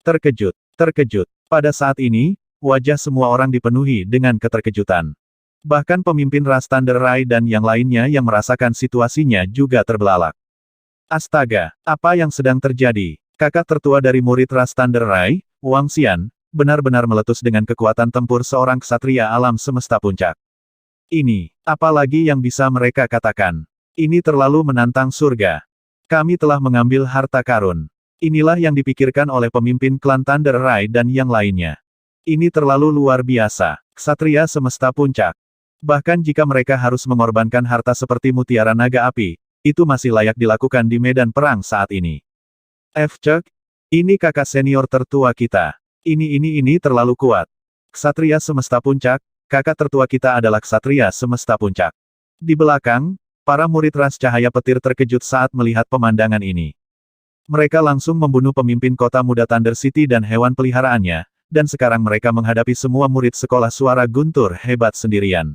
Terkejut, terkejut. Pada saat ini, wajah semua orang dipenuhi dengan keterkejutan. Bahkan pemimpin ras Thunder Rai dan yang lainnya yang merasakan situasinya juga terbelalak. Astaga, apa yang sedang terjadi? Kakak tertua dari murid ras Thunder Rai, Wang Xian, benar-benar meletus dengan kekuatan tempur seorang ksatria alam semesta puncak. Ini, apalagi yang bisa mereka katakan? Ini terlalu menantang surga. Kami telah mengambil harta karun. Inilah yang dipikirkan oleh pemimpin klan Thunder Rai dan yang lainnya. Ini terlalu luar biasa. Ksatria semesta puncak. Bahkan jika mereka harus mengorbankan harta seperti mutiara naga api, itu masih layak dilakukan di medan perang saat ini. Cek, ini kakak senior tertua kita. Ini terlalu kuat. Ksatria semesta puncak, kakak tertua kita adalah ksatria semesta puncak. Di belakang, para murid ras cahaya petir terkejut saat melihat pemandangan ini. Mereka langsung membunuh pemimpin kota muda Thunder City dan hewan peliharaannya, dan sekarang mereka menghadapi semua murid sekolah suara guntur hebat sendirian.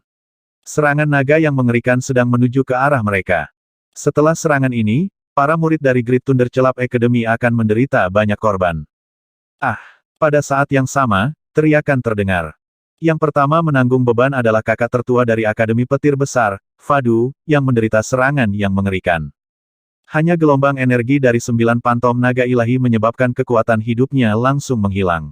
Serangan naga yang mengerikan sedang menuju ke arah mereka. Setelah serangan ini, para murid dari Great Thunder Celap Academy akan menderita banyak korban. Pada saat yang sama, teriakan terdengar. Yang pertama menanggung beban adalah kakak tertua dari Akademi Petir Besar, Fadu, yang menderita serangan yang mengerikan. Hanya gelombang energi dari 9 pantom naga ilahi menyebabkan kekuatan hidupnya langsung menghilang.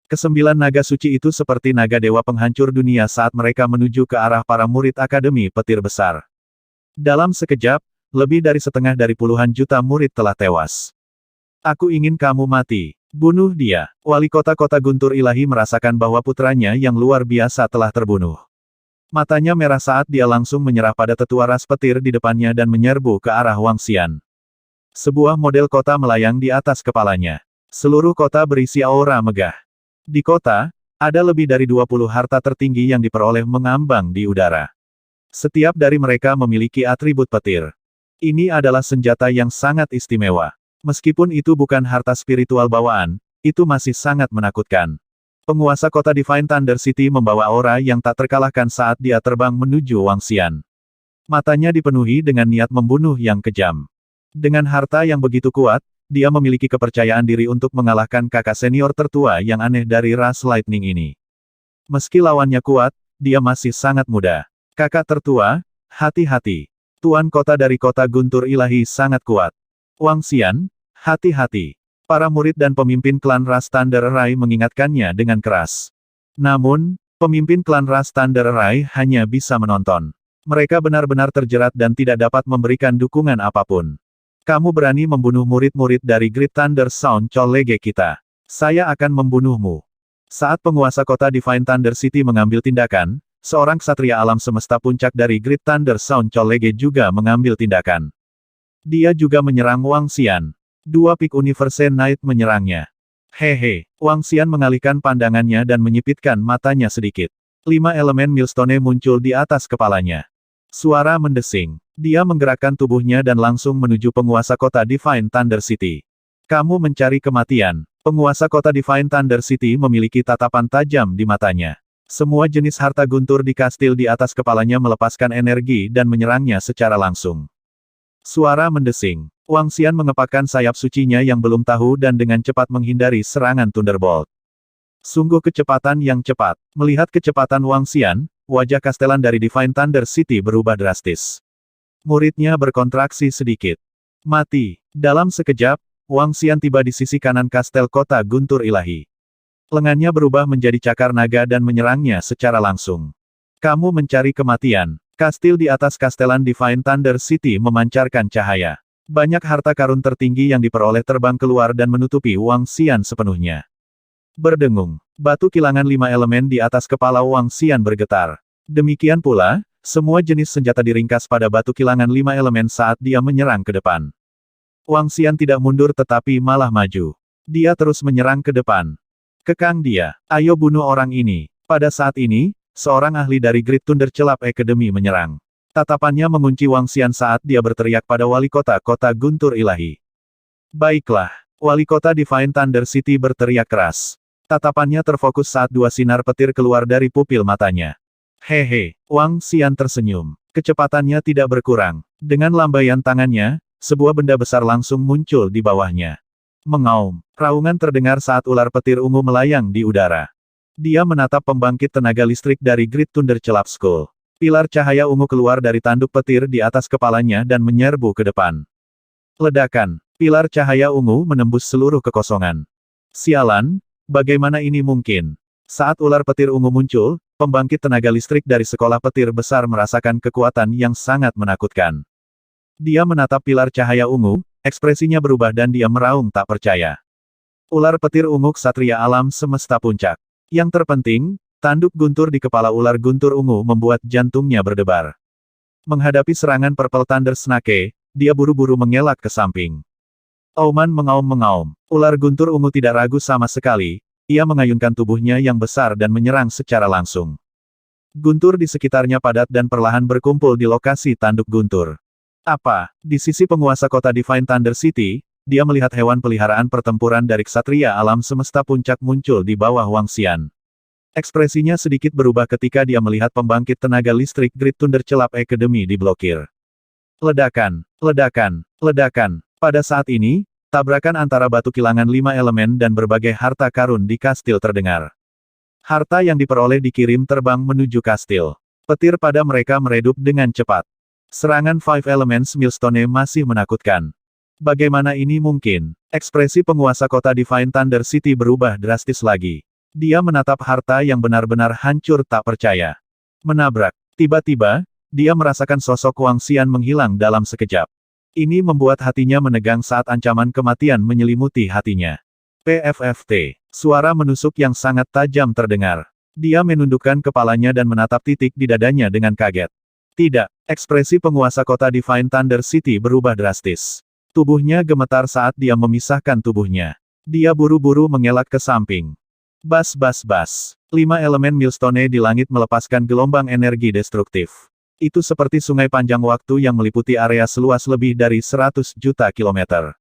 Kesembilan naga suci itu seperti naga dewa penghancur dunia saat mereka menuju ke arah para murid Akademi Petir Besar. Dalam sekejap, lebih dari setengah dari puluhan juta murid telah tewas. Aku ingin kamu mati. Bunuh dia. Wali kota-kota guntur ilahi merasakan bahwa putranya yang luar biasa telah terbunuh. Matanya merah saat dia langsung menyerah pada tetua ras petir di depannya dan menyerbu ke arah Wang Xian. Sebuah model kota melayang di atas kepalanya. Seluruh kota berisi aura megah. Di kota, ada lebih dari 20 harta tertinggi yang diperoleh mengambang di udara. Setiap dari mereka memiliki atribut petir. Ini adalah senjata yang sangat istimewa. Meskipun itu bukan harta spiritual bawaan, itu masih sangat menakutkan. Penguasa kota Divine Thunder City membawa aura yang tak terkalahkan saat dia terbang menuju Wang Xian. Matanya dipenuhi dengan niat membunuh yang kejam. Dengan harta yang begitu kuat, dia memiliki kepercayaan diri untuk mengalahkan kakak senior tertua yang aneh dari ras Lightning ini. Meski lawannya kuat, dia masih sangat muda. Kakak tertua, hati-hati. Tuan kota dari kota guntur ilahi sangat kuat. Wang Xian, hati-hati. Para murid dan pemimpin klan ras Thunder Rai mengingatkannya dengan keras. Namun, pemimpin klan ras Thunder Rai hanya bisa menonton. Mereka benar-benar terjerat dan tidak dapat memberikan dukungan apapun. Kamu berani membunuh murid-murid dari Great Thunder Sound College kita. Saya akan membunuhmu. Saat penguasa kota Divine Thunder City mengambil tindakan, seorang ksatria alam semesta puncak dari Great Thunder Sound College juga mengambil tindakan. Dia juga menyerang Wang Xian. Dua Peak Universe Knight menyerangnya. Hehe, Wang Xian mengalihkan pandangannya dan menyipitkan matanya sedikit. 5 elemen Millstone muncul di atas kepalanya. Suara mendesing. Dia menggerakkan tubuhnya dan langsung menuju penguasa kota Divine Thunder City. Kamu mencari kematian. Penguasa kota Divine Thunder City memiliki tatapan tajam di matanya. Semua jenis harta guntur di kastil di atas kepalanya melepaskan energi dan menyerangnya secara langsung. Suara mendesing. Wang Xian mengepakkan sayap sucinya yang belum tahu dan dengan cepat menghindari serangan Thunderbolt. Sungguh kecepatan yang cepat. Melihat kecepatan Wang Xian, wajah kastelan dari Divine Thunder City berubah drastis. Muridnya berkontraksi sedikit. Mati. Dalam sekejap, Wang Xian tiba di sisi kanan kastel kota guntur ilahi. Lengannya berubah menjadi cakar naga dan menyerangnya secara langsung. Kamu mencari kematian. Kastil di atas kastelan Divine Thunder City memancarkan cahaya. Banyak harta karun tertinggi yang diperoleh terbang keluar dan menutupi Wang Xian sepenuhnya. Berdengung. Batu kilangan 5 elemen di atas kepala Wang Xian bergetar. Demikian pula, semua jenis senjata diringkas pada batu kilangan 5 elemen saat dia menyerang ke depan. Wang Xian tidak mundur tetapi malah maju. Dia terus menyerang ke depan. Kekang dia. Ayo bunuh orang ini. Pada saat ini, seorang ahli dari Great Thunder Celap Academy menyerang. Tatapannya mengunci Wang Xian saat dia berteriak pada wali kota guntur ilahi. Baiklah. Wali kota Divine Thunder City berteriak keras. Tatapannya terfokus saat dua sinar petir keluar dari pupil matanya. Hehe, Wang Xian tersenyum. Kecepatannya tidak berkurang. Dengan lambaian tangannya, sebuah benda besar langsung muncul di bawahnya. Mengaum, Raungan terdengar saat ular petir ungu melayang di udara. Dia menatap pembangkit tenaga listrik dari Great Thunder Celap Skull. Pilar cahaya ungu keluar dari tanduk petir di atas kepalanya dan menyerbu ke depan. Ledakan. Pilar cahaya ungu menembus seluruh kekosongan. Sialan, bagaimana ini mungkin? Saat ular petir ungu muncul, pembangkit tenaga listrik dari sekolah petir besar merasakan kekuatan yang sangat menakutkan. Dia menatap pilar cahaya ungu, ekspresinya berubah dan dia meraung tak percaya. Ular petir ungu ksatria alam semesta puncak. Yang terpenting, tanduk guntur di kepala ular guntur ungu membuat jantungnya berdebar. Menghadapi serangan Purple Thunder Snake, dia buru-buru mengelak ke samping. Auman mengaum-mengaum. Ular guntur ungu tidak ragu sama sekali, ia mengayunkan tubuhnya yang besar dan menyerang secara langsung. Guntur di sekitarnya padat dan perlahan berkumpul di lokasi tanduk guntur. Apa? Di sisi penguasa kota Divine Thunder City, dia melihat hewan peliharaan pertempuran dari ksatria alam semesta puncak muncul di bawah Wang Xian. Ekspresinya sedikit berubah ketika dia melihat pembangkit tenaga listrik Great Thunder Celap Academy diblokir. Ledakan, ledakan, ledakan. Pada saat ini, tabrakan antara batu kilangan 5 elemen dan berbagai harta karun di kastil terdengar. Harta yang diperoleh dikirim terbang menuju kastil. Petir pada mereka meredup dengan cepat. Serangan Five Elements Millstone masih menakutkan. Bagaimana ini mungkin? Ekspresi penguasa kota Divine Thunder City berubah drastis lagi. Dia menatap harta yang benar-benar hancur tak percaya. Menabrak. Tiba-tiba, dia merasakan sosok Wang Xian menghilang dalam sekejap. Ini membuat hatinya menegang saat ancaman kematian menyelimuti hatinya. PFFT. Suara menusuk yang sangat tajam terdengar. Dia menundukkan kepalanya dan menatap titik di dadanya dengan kaget. Tidak, ekspresi penguasa kota Divine Thunder City berubah drastis. Tubuhnya gemetar saat dia memisahkan tubuhnya. Dia buru-buru mengelak ke samping. Bas bas bas. 5 elemen Millstone di langit melepaskan gelombang energi destruktif. Itu seperti sungai panjang waktu yang meliputi area seluas lebih dari 100 juta kilometer.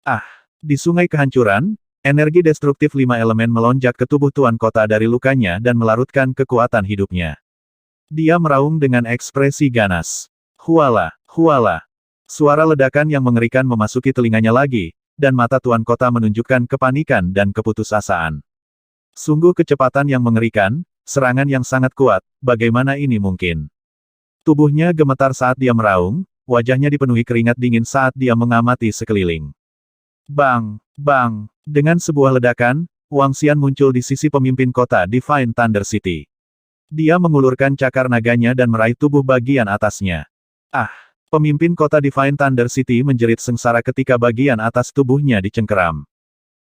Ah, di sungai kehancuran, energi destruktif 5 elemen melonjak ke tubuh tuan kota dari lukanya dan melarutkan kekuatan hidupnya. Dia meraung dengan ekspresi ganas. Huala, huala. Suara ledakan yang mengerikan memasuki telinganya lagi, dan mata tuan kota menunjukkan kepanikan dan keputusasaan. Sungguh kecepatan yang mengerikan, serangan yang sangat kuat, bagaimana ini mungkin? Tubuhnya gemetar saat dia meraung, wajahnya dipenuhi keringat dingin saat dia mengamati sekeliling. Bang, bang, dengan sebuah ledakan, Wang Xian muncul di sisi pemimpin kota Divine Thunder City. Dia mengulurkan cakar naganya dan meraih tubuh bagian atasnya. Ah, pemimpin kota Divine Thunder City menjerit sengsara ketika bagian atas tubuhnya dicengkeram.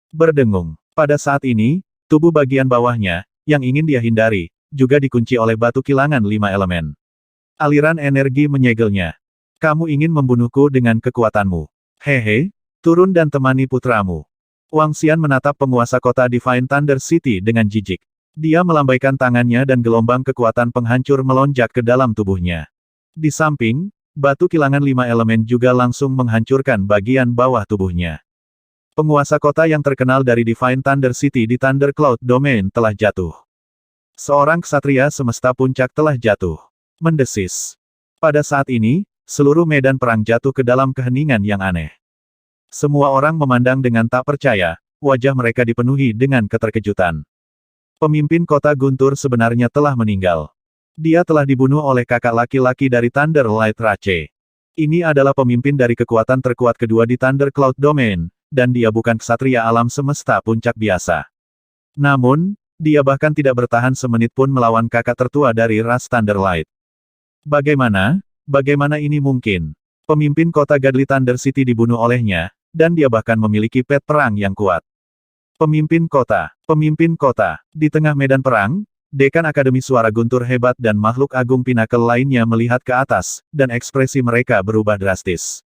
Berdengung. Pada saat ini, tubuh bagian bawahnya, yang ingin dia hindari, juga dikunci oleh batu kilangan 5 elemen. Aliran energi menyegelnya. Kamu ingin membunuhku dengan kekuatanmu. Hehe, turun dan temani putramu. Wang Xian menatap penguasa kota Divine Thunder City dengan jijik. Dia melambaikan tangannya dan gelombang kekuatan penghancur melonjak ke dalam tubuhnya. Di samping, batu kilangan 5 elemen juga langsung menghancurkan bagian bawah tubuhnya. Penguasa kota yang terkenal dari Divine Thunder City di Thunder Cloud Domain telah jatuh. Seorang ksatria semesta puncak telah jatuh. Mendesis. Pada saat ini, seluruh medan perang jatuh ke dalam keheningan yang aneh. Semua orang memandang dengan tak percaya, wajah mereka dipenuhi dengan keterkejutan. Pemimpin kota Guntur sebenarnya telah meninggal. Dia telah dibunuh oleh kakak laki-laki dari Thunder Light Rache. Ini adalah pemimpin dari kekuatan terkuat kedua di Thunder Cloud Domain, dan dia bukan ksatria alam semesta puncak biasa. Namun, dia bahkan tidak bertahan semenit pun melawan kakak tertua dari ras Thunder Light. Bagaimana ini mungkin? Pemimpin kota Godly Thunder City dibunuh olehnya, dan dia bahkan memiliki pet perang yang kuat. Pemimpin kota. Di tengah medan perang, Dekan Akademi Suara Guntur hebat dan makhluk agung Pinnacle lainnya melihat ke atas, dan ekspresi mereka berubah drastis.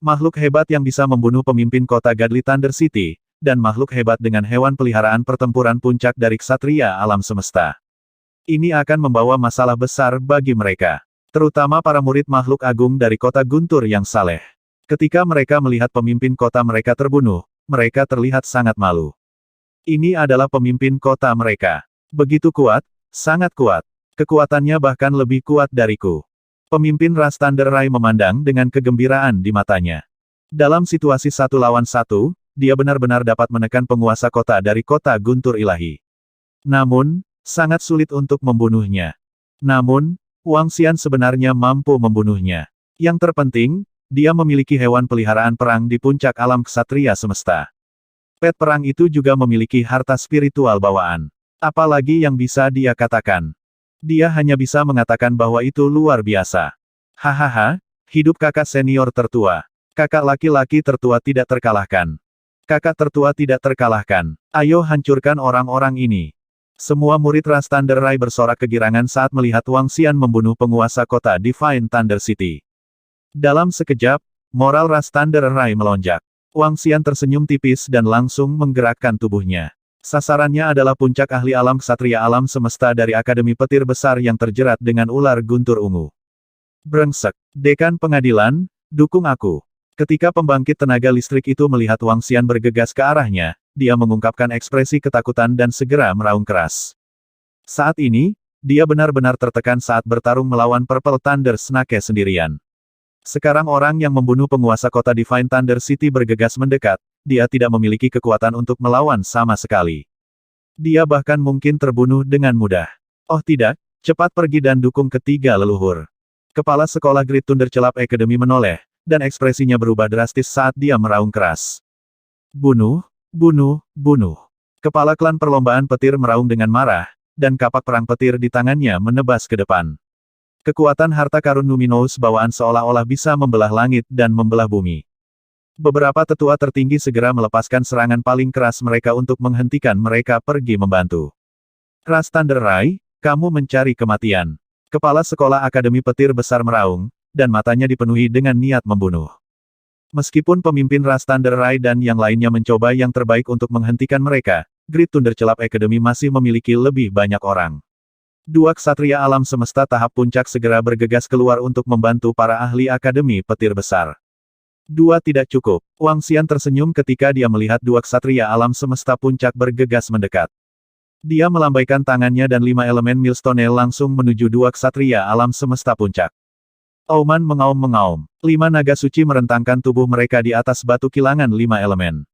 Makhluk hebat yang bisa membunuh pemimpin kota Godly Thunder City, dan makhluk hebat dengan hewan peliharaan pertempuran puncak dari ksatria alam semesta. Ini akan membawa masalah besar bagi mereka. Terutama para murid makhluk agung dari kota Guntur yang saleh. Ketika mereka melihat pemimpin kota mereka terbunuh, mereka terlihat sangat malu. Ini adalah pemimpin kota mereka. Begitu kuat, sangat kuat. Kekuatannya bahkan lebih kuat dariku. Pemimpin ras Thunder Rai memandang dengan kegembiraan di matanya. Dalam situasi 1 lawan 1, dia benar-benar dapat menekan penguasa kota dari kota guntur ilahi. Namun, sangat sulit untuk membunuhnya. Namun, Wang Xian sebenarnya mampu membunuhnya. Yang terpenting, dia memiliki hewan peliharaan perang di puncak alam ksatria semesta. Pet perang itu juga memiliki harta spiritual bawaan. Apalagi yang bisa dia katakan? Dia hanya bisa mengatakan bahwa itu luar biasa. Hahaha, hidup kakak senior tertua. Kakak laki-laki tertua tidak terkalahkan. Kakak tertua tidak terkalahkan. Ayo hancurkan orang-orang ini. Semua murid Ras Thunder Rai bersorak kegirangan saat melihat Wang Xian membunuh penguasa kota Divine Thunder City. Dalam sekejap, moral Ras Thunder Rai melonjak. Wang Xian tersenyum tipis dan langsung menggerakkan tubuhnya. Sasarannya adalah puncak ahli alam ksatria alam semesta dari Akademi Petir Besar yang terjerat dengan ular guntur ungu. Brengsek. Dekan pengadilan, dukung aku. Ketika pembangkit tenaga listrik itu melihat Wang Xian bergegas ke arahnya, dia mengungkapkan ekspresi ketakutan dan segera meraung keras. Saat ini, dia benar-benar tertekan saat bertarung melawan Purple Thunder Snake sendirian. Sekarang orang yang membunuh penguasa kota Divine Thunder City bergegas mendekat, dia tidak memiliki kekuatan untuk melawan sama sekali. Dia bahkan mungkin terbunuh dengan mudah. Oh tidak, cepat pergi dan dukung ketiga leluhur. Kepala sekolah Great Thunder Celap Academy menoleh, dan ekspresinya berubah drastis saat dia meraung keras. Bunuh, bunuh, bunuh. Kepala klan perlombaan petir meraung dengan marah, dan kapak perang petir di tangannya menebas ke depan. Kekuatan harta karun luminous bawaan seolah-olah bisa membelah langit dan membelah bumi. Beberapa tetua tertinggi segera melepaskan serangan paling keras mereka untuk menghentikan mereka pergi membantu. Ras Thunder Rai, kamu mencari kematian. Kepala sekolah Akademi Petir Besar meraung, dan matanya dipenuhi dengan niat membunuh. Meskipun pemimpin Ras Thunder Rai dan yang lainnya mencoba yang terbaik untuk menghentikan mereka, Great Thunder Celap Academy masih memiliki lebih banyak orang. Dua ksatria alam semesta tahap puncak segera bergegas keluar untuk membantu para ahli Akademi Petir Besar. Dua tidak cukup. Wang Xian tersenyum ketika dia melihat dua ksatria alam semesta puncak bergegas mendekat. Dia melambaikan tangannya dan 5 elemen Millstone langsung menuju dua ksatria alam semesta puncak. Auman mengaum-mengaum. 5 naga suci merentangkan tubuh mereka di atas batu kilangan 5 elemen.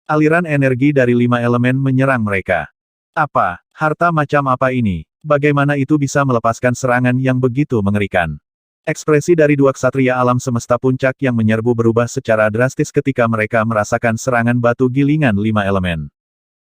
Aliran energi dari 5 elemen menyerang mereka. Apa? Harta macam apa ini? Bagaimana itu bisa melepaskan serangan yang begitu mengerikan? Ekspresi dari dua ksatria alam semesta puncak yang menyerbu berubah secara drastis ketika mereka merasakan serangan batu gilingan 5 elemen.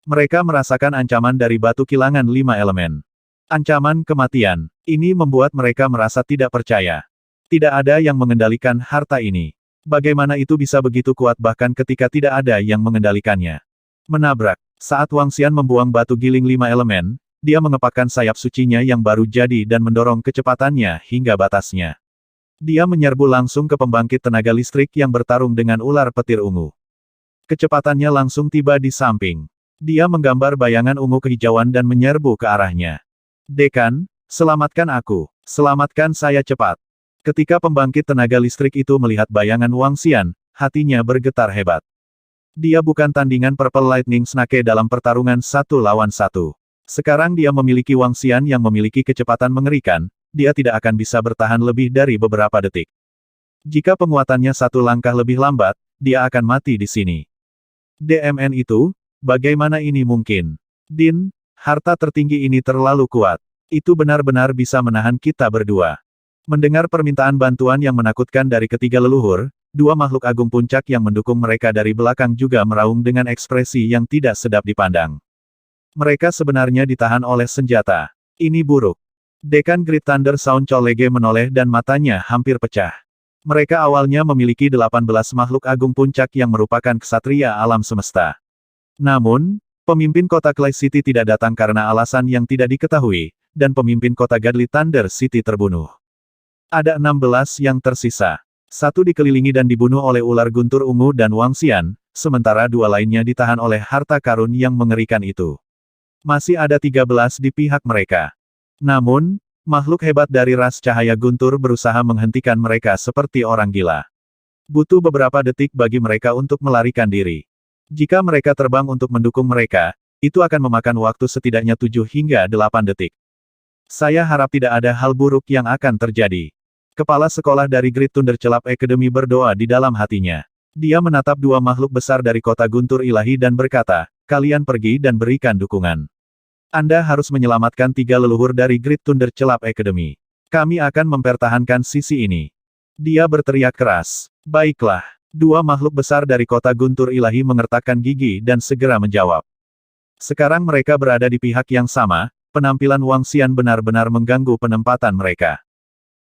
Mereka merasakan ancaman dari batu kilangan 5 elemen. Ancaman kematian. Ini membuat mereka merasa tidak percaya. Tidak ada yang mengendalikan harta ini. Bagaimana itu bisa begitu kuat bahkan ketika tidak ada yang mengendalikannya? Menabrak. Saat Wang Xian membuang batu giling 5 elemen, dia mengepakkan sayap sucinya yang baru jadi dan mendorong kecepatannya hingga batasnya. Dia menyerbu langsung ke pembangkit tenaga listrik yang bertarung dengan ular petir ungu. Kecepatannya langsung tiba di samping. Dia menggambar bayangan ungu kehijauan dan menyerbu ke arahnya. Dekan, selamatkan aku. Selamatkan saya cepat. Ketika pembangkit tenaga listrik itu melihat bayangan Wang Xian, hatinya bergetar hebat. Dia bukan tandingan Purple Lightning Snake dalam pertarungan 1 lawan 1. Sekarang dia memiliki Wang Xian yang memiliki kecepatan mengerikan, dia tidak akan bisa bertahan lebih dari beberapa detik. Jika penguatannya 1 langkah lebih lambat, dia akan mati di sini. DMN itu, bagaimana ini mungkin? Din, harta tertinggi ini terlalu kuat. Itu benar-benar bisa menahan kita berdua. Mendengar permintaan bantuan yang menakutkan dari ketiga leluhur, dua makhluk agung puncak yang mendukung mereka dari belakang juga meraung dengan ekspresi yang tidak sedap dipandang. Mereka sebenarnya ditahan oleh senjata. Ini buruk. Dekan Great Thunder Sound Cholege menoleh dan matanya hampir pecah. Mereka awalnya memiliki 18 makhluk agung puncak yang merupakan ksatria alam semesta. Namun, pemimpin kota Clay City tidak datang karena alasan yang tidak diketahui, dan pemimpin kota Godly Thunder City terbunuh. Ada 16 yang tersisa. 1 dikelilingi dan dibunuh oleh ular guntur ungu dan Wang Xian, sementara 2 lainnya ditahan oleh harta karun yang mengerikan itu. Masih ada 13 di pihak mereka. Namun, makhluk hebat dari ras cahaya guntur berusaha menghentikan mereka seperti orang gila. Butuh beberapa detik bagi mereka untuk melarikan diri. Jika mereka terbang untuk mendukung mereka, itu akan memakan waktu setidaknya 7 hingga 8 detik. Saya harap tidak ada hal buruk yang akan terjadi. Kepala sekolah dari Great Thunder Celap Academy berdoa di dalam hatinya. Dia menatap dua makhluk besar dari kota guntur ilahi dan berkata, kalian pergi dan berikan dukungan. Anda harus menyelamatkan tiga leluhur dari Great Thunder Celap Academy. Kami akan mempertahankan sisi ini. Dia berteriak keras. Baiklah. Dua makhluk besar dari kota guntur ilahi mengertakkan gigi dan segera menjawab. Sekarang mereka berada di pihak yang sama, penampilan Wang Xian benar-benar mengganggu penempatan mereka.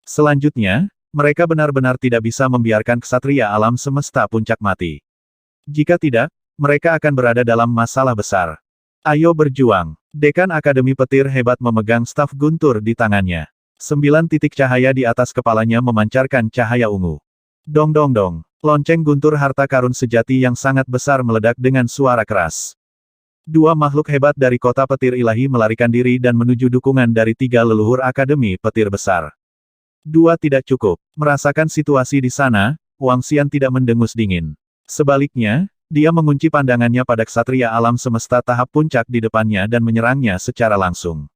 Selanjutnya, mereka benar-benar tidak bisa membiarkan ksatria alam semesta puncak mati. Jika tidak, mereka akan berada dalam masalah besar. Ayo berjuang. Dekan Akademi Petir hebat memegang staf guntur di tangannya. 9 titik cahaya di atas kepalanya memancarkan cahaya ungu. Dong dong dong. Lonceng guntur harta karun sejati yang sangat besar meledak dengan suara keras. Dua makhluk hebat dari kota petir ilahi melarikan diri dan menuju dukungan dari tiga leluhur Akademi Petir Besar. Dua tidak cukup. Merasakan situasi di sana, Wang Xian tidak mendengus dingin. Sebaliknya, dia mengunci pandangannya pada ksatria alam semesta tahap puncak di depannya dan menyerangnya secara langsung.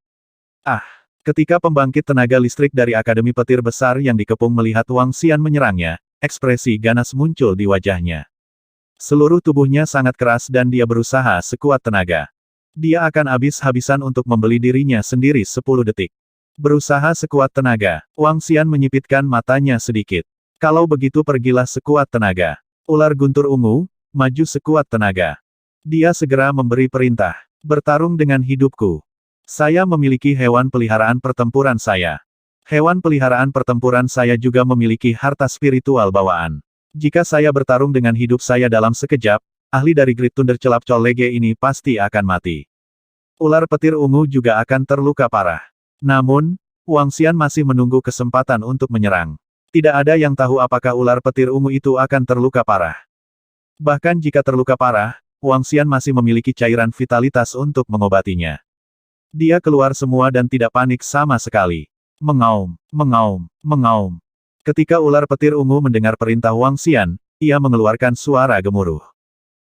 Ah! Ketika pembangkit tenaga listrik dari Akademi Petir Besar yang dikepung melihat Wang Xian menyerangnya, ekspresi ganas muncul di wajahnya. Seluruh tubuhnya sangat keras dan dia berusaha sekuat tenaga. Dia akan habis-habisan untuk membeli dirinya sendiri 10 detik. Berusaha sekuat tenaga, Wang Xian menyipitkan matanya sedikit. Kalau begitu pergilah sekuat tenaga. Ular guntur ungu, maju sekuat tenaga. Dia segera memberi perintah. Bertarung dengan hidupku. Saya memiliki hewan peliharaan pertempuran saya. Hewan peliharaan pertempuran saya juga memiliki harta spiritual bawaan. Jika saya bertarung dengan hidup saya dalam sekejap, ahli dari Great Thunder Celap Colege ini pasti akan mati. Ular petir ungu juga akan terluka parah. Namun, Wang Xian masih menunggu kesempatan untuk menyerang. Tidak ada yang tahu apakah ular petir ungu itu akan terluka parah. Bahkan jika terluka parah, Wang Xian masih memiliki cairan vitalitas untuk mengobatinya. Dia keluar semua dan tidak panik sama sekali. Mengaum, mengaum, mengaum. Ketika ular petir ungu mendengar perintah Wang Xian, ia mengeluarkan suara gemuruh.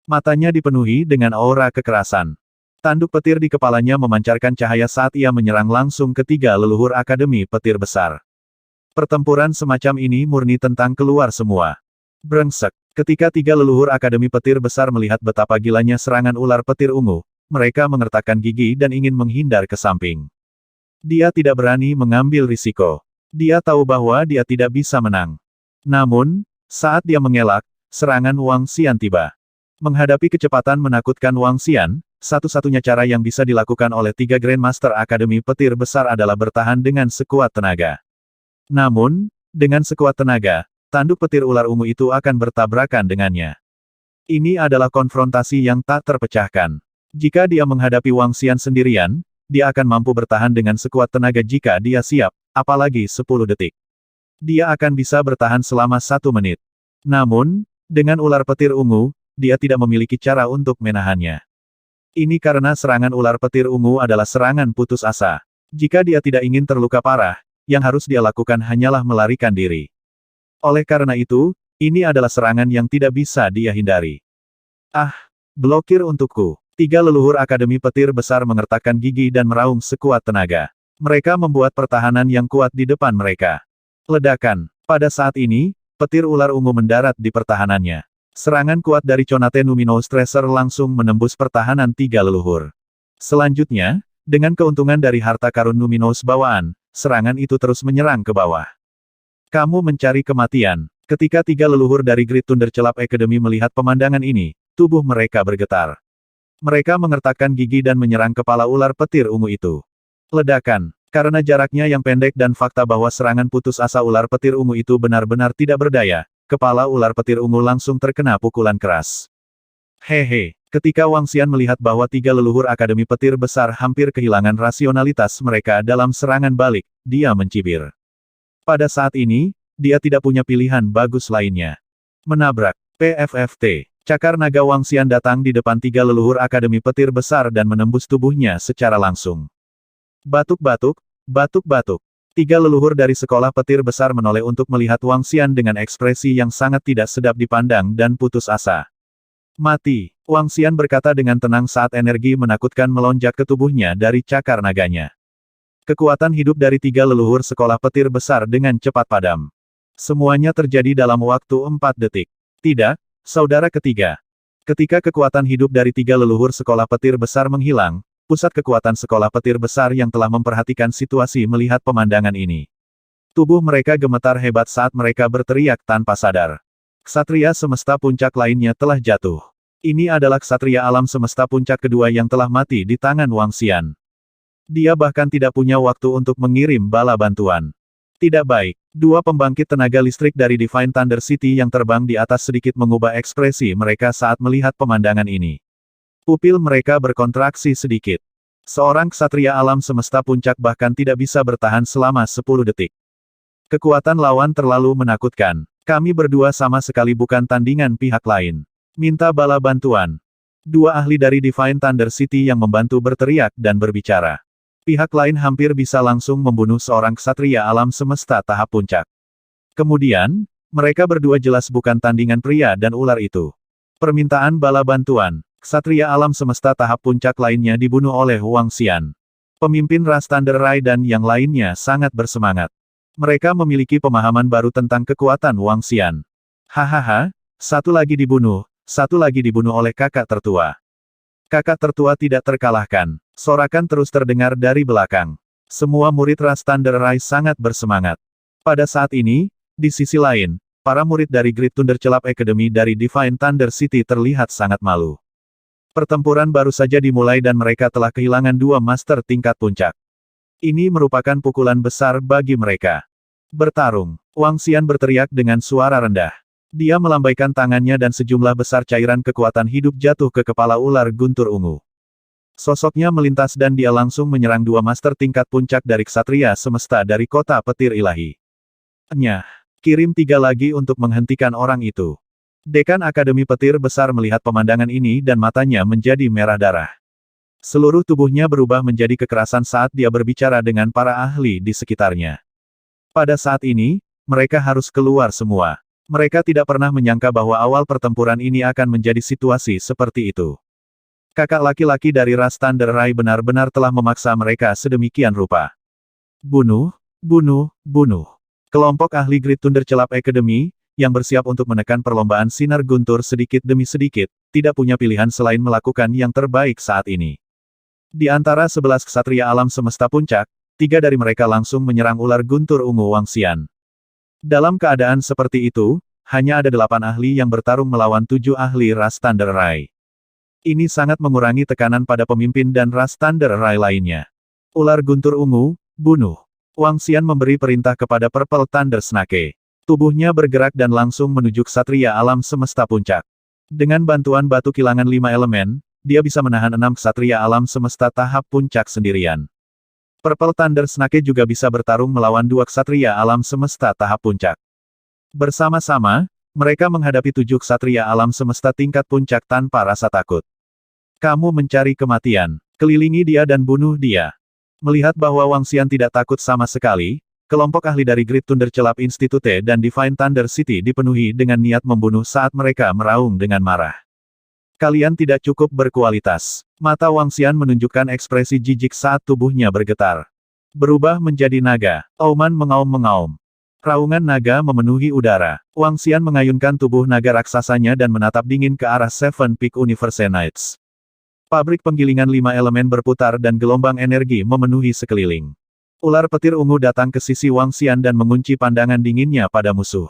Matanya dipenuhi dengan aura kekerasan. Tanduk petir di kepalanya memancarkan cahaya saat ia menyerang langsung ketiga leluhur Akademi Petir Besar. Pertempuran semacam ini murni tentang keluar semua. Brengsek. Ketika tiga leluhur Akademi Petir Besar melihat betapa gilanya serangan ular petir ungu, mereka mengertakkan gigi dan ingin menghindar ke samping. Dia tidak berani mengambil risiko. Dia tahu bahwa dia tidak bisa menang. Namun, saat dia mengelak, serangan Wang Xian tiba. Menghadapi kecepatan menakutkan Wang Xian, satu-satunya cara yang bisa dilakukan oleh tiga Grandmaster Akademi Petir Besar adalah bertahan dengan sekuat tenaga. Namun, dengan sekuat tenaga, tanduk petir ular ungu itu akan bertabrakan dengannya. Ini adalah konfrontasi yang tak terpecahkan. Jika dia menghadapi Wang Xian sendirian, dia akan mampu bertahan dengan sekuat tenaga jika dia siap, apalagi 10 detik. Dia akan bisa bertahan selama 1 menit. Namun, dengan ular petir ungu, dia tidak memiliki cara untuk menahannya. Ini karena serangan ular petir ungu adalah serangan putus asa. Jika dia tidak ingin terluka parah, yang harus dia lakukan hanyalah melarikan diri. Oleh karena itu, ini adalah serangan yang tidak bisa dia hindari. Ah, blokir untukku. Tiga leluhur Akademi Petir Besar mengertakkan gigi dan meraung sekuat tenaga. Mereka membuat pertahanan yang kuat di depan mereka. Ledakan. Pada saat ini, petir ular ungu mendarat di pertahanannya. Serangan kuat dari Conate Numinous Tracer langsung menembus pertahanan tiga leluhur. Selanjutnya, dengan keuntungan dari harta karun Numinous bawaan, serangan itu terus menyerang ke bawah. Kamu mencari kematian. Ketika tiga leluhur dari Great Thunder Celap Academy melihat pemandangan ini, tubuh mereka bergetar. Mereka mengertakkan gigi dan menyerang kepala ular petir ungu itu. Ledakan. Karena jaraknya yang pendek dan fakta bahwa serangan putus asa ular petir ungu itu benar-benar tidak berdaya, kepala ular petir ungu langsung terkena pukulan keras. Hehe. Ketika Wang Xian melihat bahwa tiga leluhur Akademi Petir Besar hampir kehilangan rasionalitas mereka dalam serangan balik, dia mencibir. Pada saat ini, dia tidak punya pilihan bagus lainnya. Menabrak. PFFT. Cakar naga Wang Xian datang di depan tiga leluhur Akademi Petir Besar dan menembus tubuhnya secara langsung. Batuk-batuk, batuk-batuk. Tiga leluhur dari sekolah petir besar menoleh untuk melihat Wang Xian dengan ekspresi yang sangat tidak sedap dipandang dan putus asa. Mati, Wang Xian berkata dengan tenang saat energi menakutkan melonjak ke tubuhnya dari cakar naganya. Kekuatan hidup dari tiga leluhur sekolah petir besar dengan cepat padam. Semuanya terjadi dalam waktu 4 detik. Tidak, Saudara ketiga. Ketika kekuatan hidup dari tiga leluhur sekolah petir besar menghilang, pusat kekuatan sekolah petir besar yang telah memperhatikan situasi melihat pemandangan ini. Tubuh mereka gemetar hebat saat mereka berteriak tanpa sadar. Ksatria semesta puncak lainnya telah jatuh. Ini adalah ksatria alam semesta puncak kedua yang telah mati di tangan Wang Xian. Dia bahkan tidak punya waktu untuk mengirim bala bantuan. Tidak baik. Dua pembangkit tenaga listrik dari Divine Thunder City yang terbang di atas sedikit mengubah ekspresi mereka saat melihat pemandangan ini. Pupil mereka berkontraksi sedikit. Seorang ksatria alam semesta puncak bahkan tidak bisa bertahan selama 10 detik. Kekuatan lawan terlalu menakutkan. Kami berdua sama sekali bukan tandingan pihak lain. Minta bala bantuan. Dua ahli dari Divine Thunder City yang membantu berteriak dan berbicara. Pihak lain hampir bisa langsung membunuh seorang ksatria alam semesta tahap puncak. Kemudian, mereka berdua jelas bukan tandingan pria dan ular itu. Permintaan bala bantuan, ksatria alam semesta tahap puncak lainnya dibunuh oleh Wang Xian. Pemimpin ras Thunder Rai dan yang lainnya sangat bersemangat. Mereka memiliki pemahaman baru tentang kekuatan Wang Xian. Hahaha, satu lagi dibunuh oleh kakak tertua. Kakak tertua tidak terkalahkan. Sorakan terus terdengar dari belakang. Semua murid ras Thunder Rai sangat bersemangat. Pada saat ini, di sisi lain, para murid dari Great Thunder Club Academy dari Divine Thunder City terlihat sangat malu. Pertempuran baru saja dimulai dan mereka telah kehilangan dua master tingkat puncak. Ini merupakan pukulan besar bagi mereka. Bertarung. Wang Xian berteriak dengan suara rendah. Dia melambaikan tangannya dan sejumlah besar cairan kekuatan hidup jatuh ke kepala ular guntur ungu. Sosoknya melintas dan dia langsung menyerang dua master tingkat puncak dari ksatria semesta dari kota petir ilahi. Nyah, kirim 3 lagi untuk menghentikan orang itu. Dekan Akademi Petir Besar melihat pemandangan ini dan matanya menjadi merah darah. Seluruh tubuhnya berubah menjadi kekerasan saat dia berbicara dengan para ahli di sekitarnya. Pada saat ini, mereka harus keluar semua. Mereka tidak pernah menyangka bahwa awal pertempuran ini akan menjadi situasi seperti itu. Kakak laki-laki dari ras Thunder Rai benar-benar telah memaksa mereka sedemikian rupa. Bunuh, bunuh, bunuh. Kelompok ahli Great Thunder Club Academy, yang bersiap untuk menekan perlombaan sinar guntur sedikit demi sedikit, tidak punya pilihan selain melakukan yang terbaik saat ini. Di antara 11 ksatria alam semesta puncak, 3 dari mereka langsung menyerang ular guntur ungu Wang Xian. Dalam keadaan seperti itu, hanya ada 8 ahli yang bertarung melawan 7 ahli ras Thunder Rai. Ini sangat mengurangi tekanan pada pemimpin dan ras Thunder Rai lainnya. Ular guntur ungu, bunuh. Wang Xian memberi perintah kepada Purple Thunder Snake. Tubuhnya bergerak dan langsung menuju ksatria alam semesta puncak. Dengan bantuan batu kilangan 5 elemen, dia bisa menahan 6 ksatria alam semesta tahap puncak sendirian. Purple Thunder Snake juga bisa bertarung melawan 2 ksatria alam semesta tahap puncak. Bersama-sama, mereka menghadapi 7 ksatria alam semesta tingkat puncak tanpa rasa takut. Kamu mencari kematian. Kelilingi dia dan bunuh dia. Melihat bahwa Wang Xian tidak takut sama sekali, kelompok ahli dari Great Thunder Club Institute dan Divine Thunder City dipenuhi dengan niat membunuh saat mereka meraung dengan marah. Kalian tidak cukup berkualitas. Mata Wang Xian menunjukkan ekspresi jijik saat tubuhnya bergetar. Berubah menjadi naga. Auman mengaum-mengaum. Raungan naga memenuhi udara. Wang Xian mengayunkan tubuh naga raksasanya dan menatap dingin ke arah Seven Peak Universe Knights. Pabrik penggilingan 5 elemen berputar dan gelombang energi memenuhi sekeliling. Ular petir ungu datang ke sisi Wang Xian dan mengunci pandangan dinginnya pada musuh.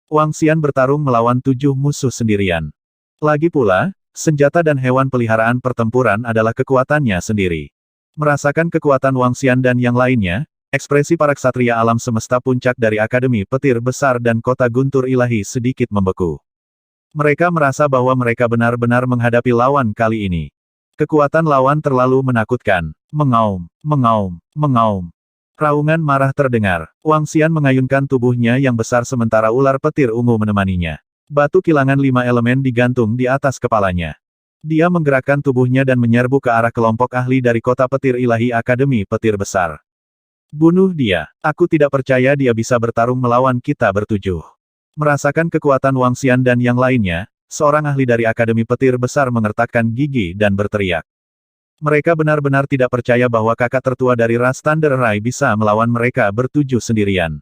Wang Xian bertarung melawan 7 musuh sendirian. Lagi pula, senjata dan hewan peliharaan pertempuran adalah kekuatannya sendiri. Merasakan kekuatan Wang Xian dan yang lainnya, ekspresi para ksatria alam semesta puncak dari Akademi Petir Besar dan Kota Guntur Ilahi sedikit membeku. Mereka merasa bahwa mereka benar-benar menghadapi lawan kali ini. Kekuatan lawan terlalu menakutkan. Mengaum, mengaum, mengaum. Raungan marah terdengar. Wang Xian mengayunkan tubuhnya yang besar sementara ular petir ungu menemaninya. Batu kilangan 5 elemen digantung di atas kepalanya. Dia menggerakkan tubuhnya dan menyerbu ke arah kelompok ahli dari Kota Petir Ilahi Akademi Petir Besar. Bunuh dia. Aku tidak percaya dia bisa bertarung melawan kita bertujuh. Merasakan kekuatan Wang Xian dan yang lainnya, seorang ahli dari Akademi Petir Besar mengertakkan gigi dan berteriak. Mereka benar-benar tidak percaya bahwa kakak tertua dari ras Thunder Rai bisa melawan mereka bertujuh sendirian.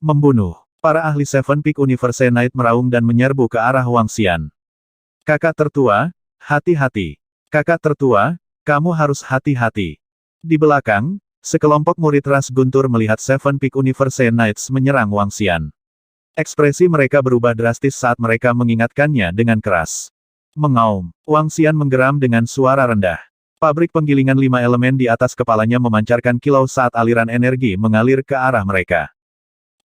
Membunuh. Para ahli Seven Peak Universe Knight meraung dan menyerbu ke arah Wang Xian. Kakak tertua, hati-hati. Kakak tertua, kamu harus hati-hati. Di belakang, sekelompok murid ras guntur melihat Seven Peak Universe Knights menyerang Wang Xian. Ekspresi mereka berubah drastis saat mereka mengingatkannya dengan keras. Mengaum, Wang Xian menggeram dengan suara rendah. Pabrik penggilingan 5 elemen di atas kepalanya memancarkan kilau saat aliran energi mengalir ke arah mereka.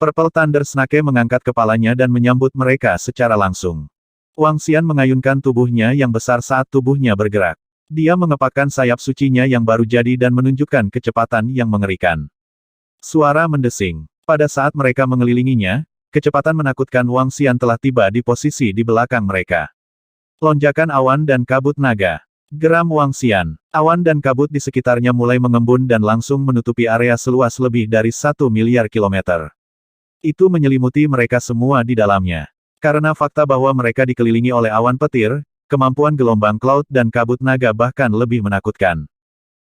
Purple Thunder Snake mengangkat kepalanya dan menyambut mereka secara langsung. Wang Xian mengayunkan tubuhnya yang besar saat tubuhnya bergerak. Dia mengepakkan sayap sucinya yang baru jadi dan menunjukkan kecepatan yang mengerikan. Suara mendesing. Pada saat mereka mengelilinginya, kecepatan menakutkan Wang Xian telah tiba di posisi di belakang mereka. Lonjakan awan dan kabut naga. Geram Wang Xian. Awan dan kabut di sekitarnya mulai mengembun dan langsung menutupi area seluas lebih dari 1 miliar kilometer. Itu menyelimuti mereka semua di dalamnya. Karena fakta bahwa mereka dikelilingi oleh awan petir, kemampuan gelombang cloud dan kabut naga bahkan lebih menakutkan.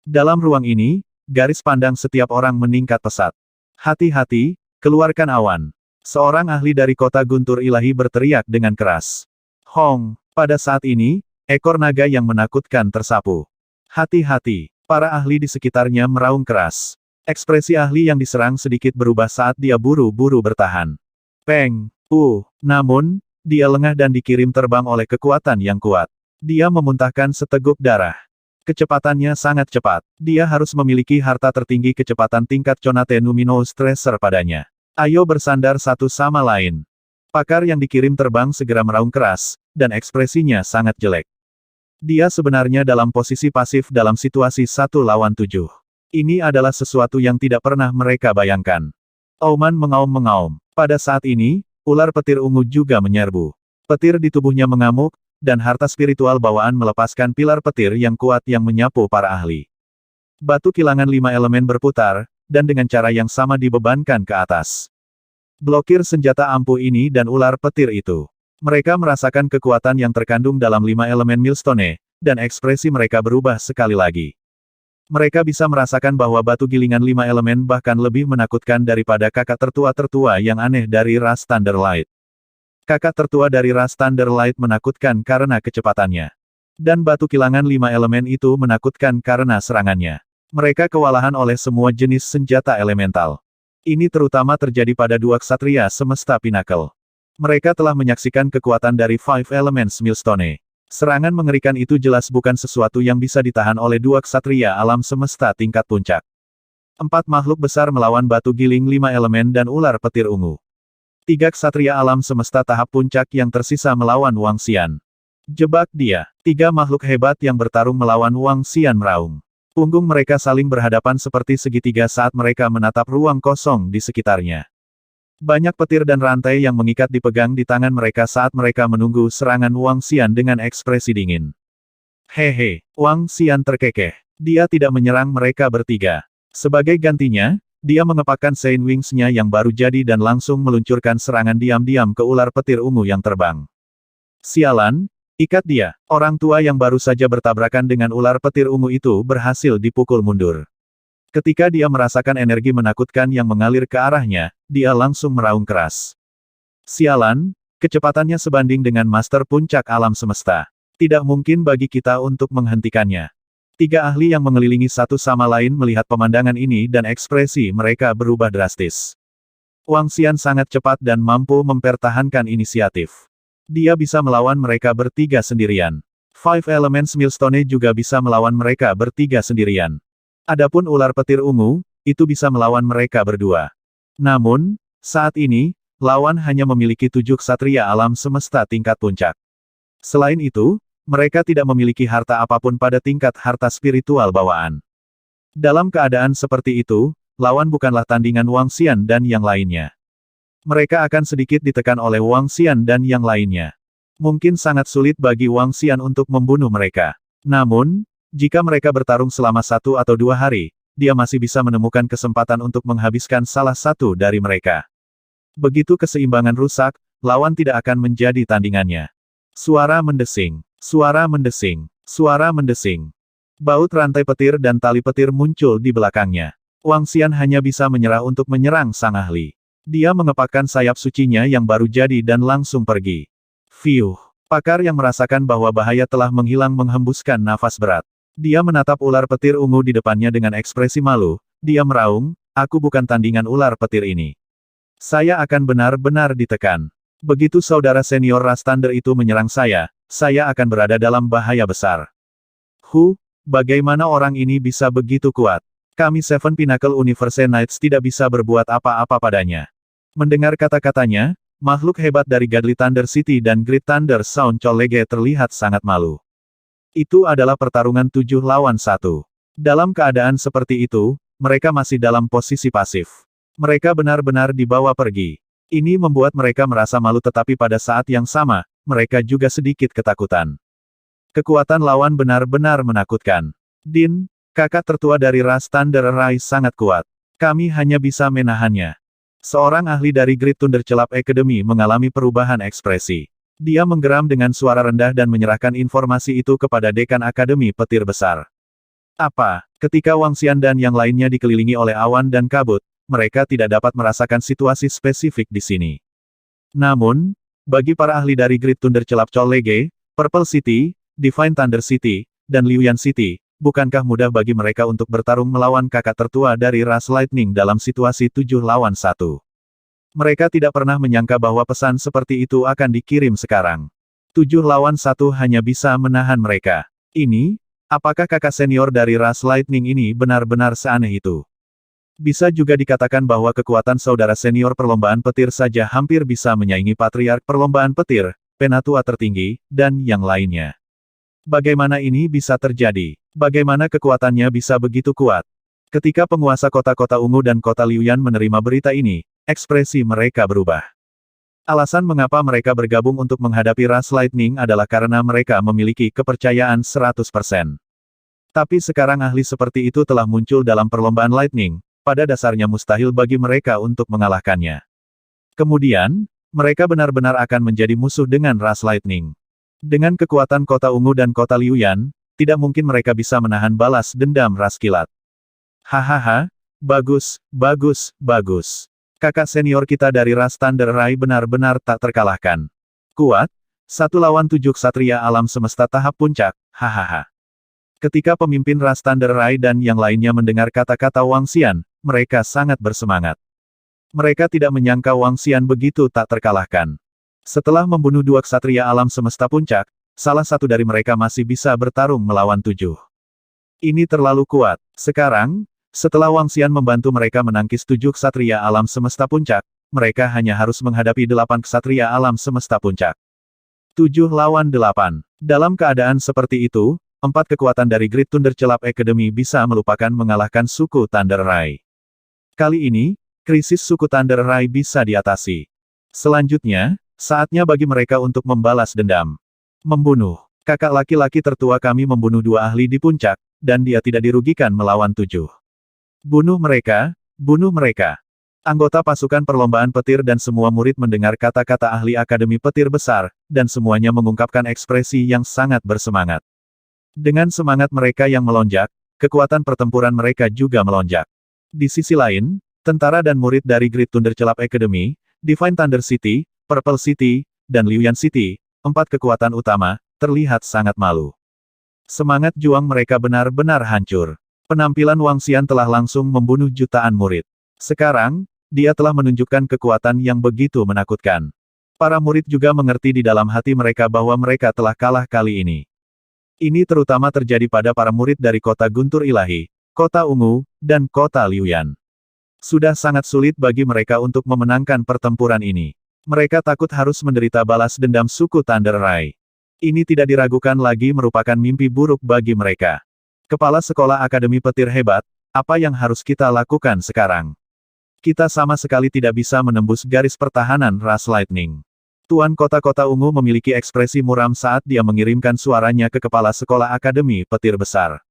Dalam ruang ini, garis pandang setiap orang meningkat pesat. Hati-hati, keluarkan awan. Seorang ahli dari kota guntur ilahi berteriak dengan keras. Hong, pada saat ini, ekor naga yang menakutkan tersapu. Hati-hati, para ahli di sekitarnya meraung keras. Ekspresi ahli yang diserang sedikit berubah saat dia buru-buru bertahan. Peng, namun, dia lengah dan dikirim terbang oleh kekuatan yang kuat. Dia memuntahkan seteguk darah. Kecepatannya sangat cepat. Dia harus memiliki harta tertinggi kecepatan tingkat Conate Numinous Tracer padanya. Ayo bersandar satu sama lain. Pakar yang dikirim terbang segera meraung keras, dan ekspresinya sangat jelek. Dia sebenarnya dalam posisi pasif dalam situasi 1 lawan 7. Ini adalah sesuatu yang tidak pernah mereka bayangkan. Oman mengaum-mengaum. Pada saat ini, ular petir ungu juga menyerbu. Petir di tubuhnya mengamuk, dan harta spiritual bawaan melepaskan pilar petir yang kuat yang menyapu para ahli. Batu kilangan 5 elemen berputar, dan dengan cara yang sama dibebankan ke atas. Blokir senjata ampuh ini dan ular petir itu. Mereka merasakan kekuatan yang terkandung dalam 5 elemen Millstone, dan ekspresi mereka berubah sekali lagi. Mereka bisa merasakan bahwa batu gilingan 5 elemen bahkan lebih menakutkan daripada kakak tertua-tertua yang aneh dari ras Thunder Light. Kakak tertua dari ras Thunder Light menakutkan karena kecepatannya. Dan batu kilangan 5 elemen itu menakutkan karena serangannya. Mereka kewalahan oleh semua jenis senjata elemental. Ini terutama terjadi pada 2 ksatria semesta Pinnacle. Mereka telah menyaksikan kekuatan dari Five Elements Millstone. Serangan mengerikan itu jelas bukan sesuatu yang bisa ditahan oleh 2 ksatria alam semesta tingkat puncak. 4 makhluk besar melawan batu giling 5 elemen dan ular petir ungu. 3 ksatria alam semesta tahap puncak yang tersisa melawan Wang Xian. Jebak dia. 3 makhluk hebat yang bertarung melawan Wang Xian meraung. Punggung mereka saling berhadapan seperti segitiga saat mereka menatap ruang kosong di sekitarnya. Banyak petir dan rantai yang mengikat dipegang di tangan mereka saat mereka menunggu serangan Wang Xian dengan ekspresi dingin. Hehe, Wang Xian terkekeh. Dia tidak menyerang mereka bertiga. Sebagai gantinya, dia mengepakkan Saint Wings-nya yang baru jadi dan langsung meluncurkan serangan diam-diam ke ular petir ungu yang terbang. Sialan, ikat dia. Orang tua yang baru saja bertabrakan dengan ular petir ungu itu berhasil dipukul mundur. Ketika dia merasakan energi menakutkan yang mengalir ke arahnya, dia langsung meraung keras. Sialan, kecepatannya sebanding dengan master puncak alam semesta. Tidak mungkin bagi kita untuk menghentikannya. 3 ahli yang mengelilingi satu sama lain melihat pemandangan ini dan ekspresi mereka berubah drastis. Wang Xian sangat cepat dan mampu mempertahankan inisiatif. Dia bisa melawan mereka bertiga sendirian. Five Elements Millstone juga bisa melawan mereka bertiga sendirian. Adapun ular petir ungu, itu bisa melawan mereka berdua. Namun, saat ini, lawan hanya memiliki 7 ksatria alam semesta tingkat puncak. Selain itu, mereka tidak memiliki harta apapun pada tingkat harta spiritual bawaan. Dalam keadaan seperti itu, lawan bukanlah tandingan Wang Xian dan yang lainnya. Mereka akan sedikit ditekan oleh Wang Xian dan yang lainnya. Mungkin sangat sulit bagi Wang Xian untuk membunuh mereka. Namun, jika mereka bertarung selama 1 atau 2 hari, dia masih bisa menemukan kesempatan untuk menghabiskan salah satu dari mereka. Begitu keseimbangan rusak, lawan tidak akan menjadi tandingannya. Suara mendesing, suara mendesing, suara mendesing. Baut rantai petir dan tali petir muncul di belakangnya. Wang Xian hanya bisa menyerah untuk menyerang sang ahli. Dia mengepakkan sayap sucinya yang baru jadi dan langsung pergi. Fiuh. Pakar yang merasakan bahwa bahaya telah menghilang menghembuskan nafas berat. Dia menatap ular petir ungu di depannya dengan ekspresi malu. Dia meraung, aku bukan tandingan ular petir ini. Saya akan benar-benar ditekan. Begitu saudara senior Rastander itu menyerang saya akan berada dalam bahaya besar. Bagaimana orang ini bisa begitu kuat? Kami Seven Pinnacle Universe Knights tidak bisa berbuat apa-apa padanya. Mendengar kata-katanya, makhluk hebat dari Godly Thunder City dan Great Thunder Sound Chollege terlihat sangat malu. Itu adalah pertarungan 7 lawan 1. Dalam keadaan seperti itu, mereka masih dalam posisi pasif. Mereka benar-benar dibawa pergi. Ini membuat mereka merasa malu tetapi pada saat yang sama, mereka juga sedikit ketakutan. Kekuatan lawan benar-benar menakutkan. Din, kakak tertua dari ras Thunder Rai sangat kuat. Kami hanya bisa menahannya. Seorang ahli dari Great Thunder Celap Academy mengalami perubahan ekspresi. Dia menggeram dengan suara rendah dan menyerahkan informasi itu kepada Dekan Akademi Petir Besar. Apa? Ketika Wang Xian dan yang lainnya dikelilingi oleh awan dan kabut, mereka tidak dapat merasakan situasi spesifik di sini. Namun, bagi para ahli dari Great Thunder Celap Chollege, Purple City, Divine Thunder City, dan Liuyan City, bukankah mudah bagi mereka untuk bertarung melawan kakak tertua dari ras Lightning dalam situasi 7 lawan 1? Mereka tidak pernah menyangka bahwa pesan seperti itu akan dikirim sekarang. 7 lawan 1 hanya bisa menahan mereka. Ini, apakah kakak senior dari ras Lightning ini benar-benar seaneh itu? Bisa juga dikatakan bahwa kekuatan saudara senior perlombaan petir saja hampir bisa menyaingi patriark perlombaan petir, penatua tertinggi, dan yang lainnya. Bagaimana ini bisa terjadi? Bagaimana kekuatannya bisa begitu kuat? Ketika penguasa kota-kota ungu dan kota Liuyan menerima berita ini, ekspresi mereka berubah. Alasan mengapa mereka bergabung untuk menghadapi ras Lightning adalah karena mereka memiliki kepercayaan 100%. Tapi sekarang ahli seperti itu telah muncul dalam perlombaan Lightning, pada dasarnya mustahil bagi mereka untuk mengalahkannya. Kemudian, mereka benar-benar akan menjadi musuh dengan ras Lightning. Dengan kekuatan kota ungu dan kota Liuyan, tidak mungkin mereka bisa menahan balas dendam ras kilat. Hahaha, bagus, bagus, bagus. Kakak senior kita dari ras Thunder Rai benar-benar tak terkalahkan. Kuat, 1 lawan 7 ksatria alam semesta tahap puncak, hahaha. Ketika pemimpin ras Thunder Rai dan yang lainnya mendengar kata-kata Wang Xian, mereka sangat bersemangat. Mereka tidak menyangka Wang Xian begitu tak terkalahkan. Setelah membunuh 2 ksatria alam semesta puncak, salah satu dari mereka masih bisa bertarung melawan 7. Ini terlalu kuat. Sekarang, setelah Wang Xian membantu mereka menangkis 7 ksatria alam semesta puncak, mereka hanya harus menghadapi 8 ksatria alam semesta puncak. 7 lawan 8. Dalam keadaan seperti itu, 4 kekuatan dari Great Thunder Celap Academy bisa melupakan mengalahkan suku Thunder Rai. Kali ini, krisis suku Thunder Rai bisa diatasi. Selanjutnya, saatnya bagi mereka untuk membalas dendam. Membunuh. Kakak laki-laki tertua kami membunuh 2 ahli di puncak, dan dia tidak dirugikan melawan 7. Bunuh mereka, bunuh mereka. Anggota pasukan perlombaan petir dan semua murid mendengar kata-kata ahli Akademi Petir Besar, dan semuanya mengungkapkan ekspresi yang sangat bersemangat. Dengan semangat mereka yang melonjak, kekuatan pertempuran mereka juga melonjak. Di sisi lain, tentara dan murid dari Great Thunder Celap Academy, Divine Thunder City, Purple City, dan Liuyan City, 4 kekuatan utama, terlihat sangat malu. Semangat juang mereka benar-benar hancur. Penampilan Wang Xian telah langsung membunuh jutaan murid. Sekarang, dia telah menunjukkan kekuatan yang begitu menakutkan. Para murid juga mengerti di dalam hati mereka bahwa mereka telah kalah kali ini. Ini terutama terjadi pada para murid dari kota Guntur Ilahi, kota Ungu, dan kota Liuyan. Sudah sangat sulit bagi mereka untuk memenangkan pertempuran ini. Mereka takut harus menderita balas dendam suku Thunder Rai. Ini tidak diragukan lagi merupakan mimpi buruk bagi mereka. Kepala Sekolah Akademi Petir hebat, apa yang harus kita lakukan sekarang? Kita sama sekali tidak bisa menembus garis pertahanan ras Lightning. Tuan Kota-Kota Ungu memiliki ekspresi muram saat dia mengirimkan suaranya ke Kepala Sekolah Akademi Petir Besar.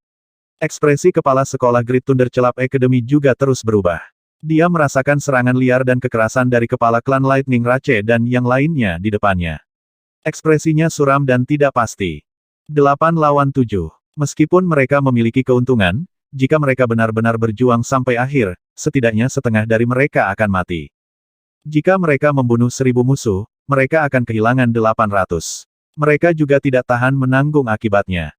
Ekspresi Kepala Sekolah Great Thunder Celap Academy juga terus berubah. Dia merasakan serangan liar dan kekerasan dari kepala klan Lightning Rache dan yang lainnya di depannya. Ekspresinya suram dan tidak pasti. 8 lawan 7. Meskipun mereka memiliki keuntungan, jika mereka benar-benar berjuang sampai akhir, setidaknya setengah dari mereka akan mati. Jika mereka membunuh 1000 musuh, mereka akan kehilangan 800. Mereka juga tidak tahan menanggung akibatnya.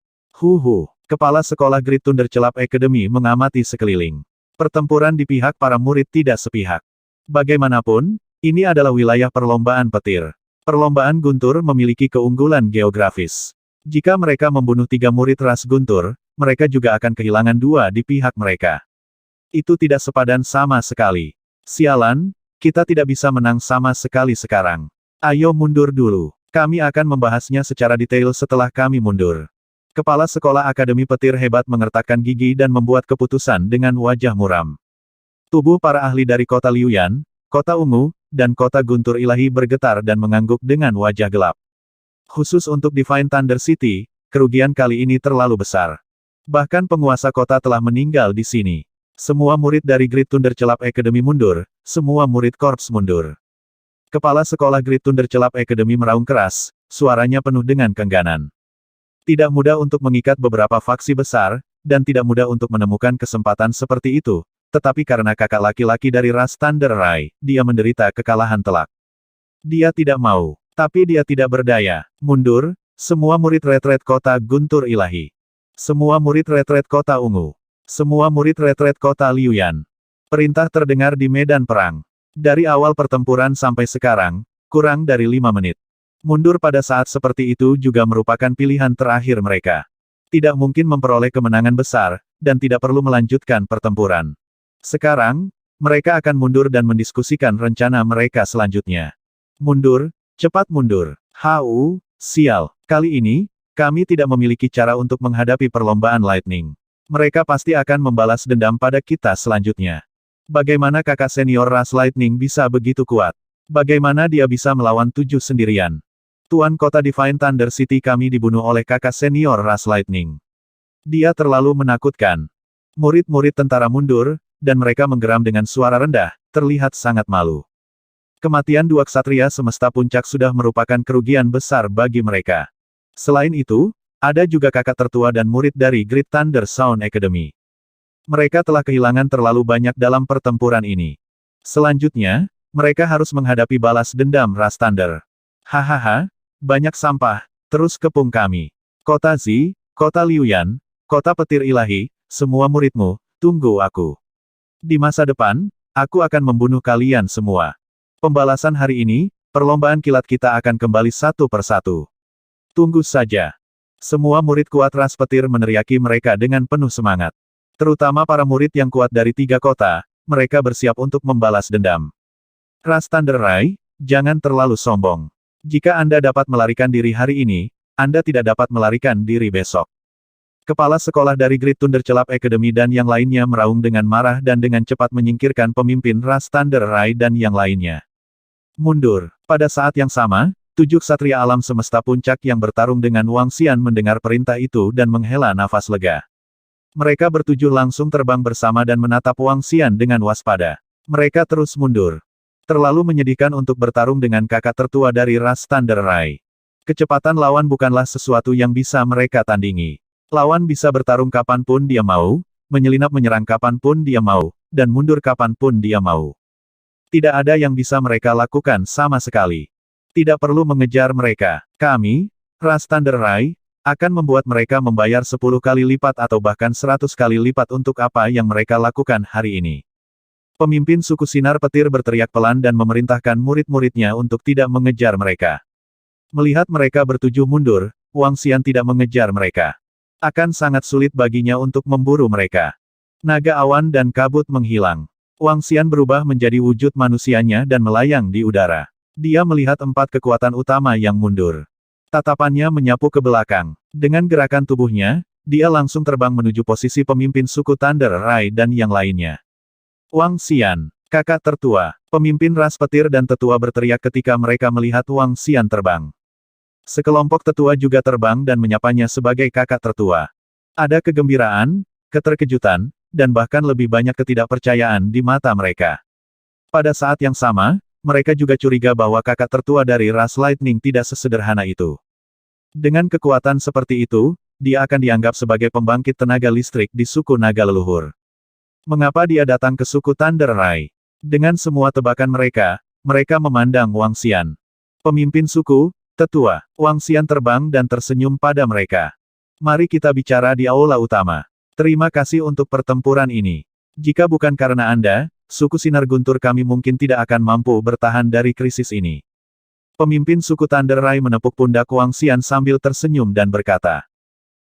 Kepala sekolah Great Thunder Club Academy mengamati sekeliling. Pertempuran di pihak para murid tidak sepihak. Bagaimanapun, ini adalah wilayah perlombaan petir. Perlombaan guntur memiliki keunggulan geografis. Jika mereka membunuh 3 murid ras guntur, mereka juga akan kehilangan 2 di pihak mereka. Itu tidak sepadan sama sekali. Sialan, kita tidak bisa menang sama sekali sekarang. Ayo mundur dulu. Kami akan membahasnya secara detail setelah kami mundur. Kepala sekolah Akademi Petir hebat mengertakkan gigi dan membuat keputusan dengan wajah muram. Tubuh para ahli dari kota Liuyan, kota ungu, dan kota guntur ilahi bergetar dan mengangguk dengan wajah gelap. Khusus untuk Divine Thunder City, kerugian kali ini terlalu besar. Bahkan penguasa kota telah meninggal di sini. Semua murid dari Great Thunder Club Academy mundur, semua murid korps mundur. Kepala sekolah Great Thunder Club Academy meraung keras, suaranya penuh dengan keengganan. Tidak mudah untuk mengikat beberapa faksi besar, dan tidak mudah untuk menemukan kesempatan seperti itu, tetapi karena kakak laki-laki dari ras Thunder Rai, dia menderita kekalahan telak. Dia tidak mau, tapi dia tidak berdaya. Mundur, semua murid retret kota Guntur Ilahi. Semua murid retret kota Ungu. Semua murid retret kota Liuyan. Perintah terdengar di medan perang. Dari awal pertempuran sampai sekarang, kurang dari 5 menit. Mundur pada saat seperti itu juga merupakan pilihan terakhir mereka. Tidak mungkin memperoleh kemenangan besar, dan tidak perlu melanjutkan pertempuran. Sekarang, mereka akan mundur dan mendiskusikan rencana mereka selanjutnya. Mundur, cepat mundur. Sial. Kali ini, kami tidak memiliki cara untuk menghadapi perlombaan Lightning. Mereka pasti akan membalas dendam pada kita selanjutnya. Bagaimana kakak senior ras Lightning bisa begitu kuat? Bagaimana dia bisa melawan 7 sendirian? Tuan kota Divine Thunder City kami dibunuh oleh kakak senior ras Lightning. Dia terlalu menakutkan. Murid-murid tentara mundur, dan mereka menggeram dengan suara rendah, terlihat sangat malu. Kematian 2 ksatria semesta puncak sudah merupakan kerugian besar bagi mereka. Selain itu, ada juga kakak tertua dan murid dari Great Thunder Sound Academy. Mereka telah kehilangan terlalu banyak dalam pertempuran ini. Selanjutnya, mereka harus menghadapi balas dendam ras Thunder. Hahaha, banyak sampah, terus kepung kami. Kota Zi, kota Liuyan, kota petir ilahi, semua muridmu, tunggu aku. Di masa depan, aku akan membunuh kalian semua. Pembalasan hari ini, perlombaan kilat kita akan kembali satu persatu. Tunggu saja. Semua murid kuat ras petir meneriaki mereka dengan penuh semangat. Terutama para murid yang kuat dari 3 kota, mereka bersiap untuk membalas dendam. Ras Thunder Rai, jangan terlalu sombong. Jika Anda dapat melarikan diri hari ini, Anda tidak dapat melarikan diri besok. Kepala sekolah dari Great Thunder Club Academy dan yang lainnya meraung dengan marah dan dengan cepat menyingkirkan pemimpin ras Thunder Rai dan yang lainnya. Mundur. Pada saat yang sama, 7 ksatria alam semesta puncak yang bertarung dengan Wang Xian mendengar perintah itu dan menghela nafas lega. Mereka bertujuh langsung terbang bersama dan menatap Wang Xian dengan waspada. Mereka terus mundur. Terlalu menyedihkan untuk bertarung dengan kakak tertua dari ras Thunder Rai. Kecepatan lawan bukanlah sesuatu yang bisa mereka tandingi. Lawan bisa bertarung kapanpun dia mau, menyelinap menyerang kapanpun dia mau, dan mundur kapanpun dia mau. Tidak ada yang bisa mereka lakukan sama sekali. Tidak perlu mengejar mereka. Kami, ras Thunder Rai, akan membuat mereka membayar 10 kali lipat atau bahkan 100 kali lipat untuk apa yang mereka lakukan hari ini. Pemimpin suku Sinar Petir berteriak pelan dan memerintahkan murid-muridnya untuk tidak mengejar mereka. Melihat mereka bertujuh mundur, Wang Xian tidak mengejar mereka. Akan sangat sulit baginya untuk memburu mereka. Naga awan dan kabut menghilang. Wang Xian berubah menjadi wujud manusianya dan melayang di udara. Dia melihat 4 kekuatan utama yang mundur. Tatapannya menyapu ke belakang. Dengan gerakan tubuhnya, dia langsung terbang menuju posisi pemimpin suku Thunder Rai dan yang lainnya. Wang Xian, kakak tertua, pemimpin ras petir dan tetua berteriak ketika mereka melihat Wang Xian terbang. Sekelompok tetua juga terbang dan menyapanya sebagai kakak tertua. Ada kegembiraan, keterkejutan, dan bahkan lebih banyak ketidakpercayaan di mata mereka. Pada saat yang sama, mereka juga curiga bahwa kakak tertua dari ras Lightning tidak sesederhana itu. Dengan kekuatan seperti itu, dia akan dianggap sebagai pembangkit tenaga listrik di suku naga leluhur. Mengapa dia datang ke suku Thunder Rai? Dengan semua tebakan mereka, mereka memandang Wang Xian. Pemimpin suku, tetua, Wang Xian terbang dan tersenyum pada mereka. Mari kita bicara di aula utama. Terima kasih untuk pertempuran ini. Jika bukan karena Anda, suku Sinar Guntur kami mungkin tidak akan mampu bertahan dari krisis ini. Pemimpin suku Thunder Rai menepuk pundak Wang Xian sambil tersenyum dan berkata.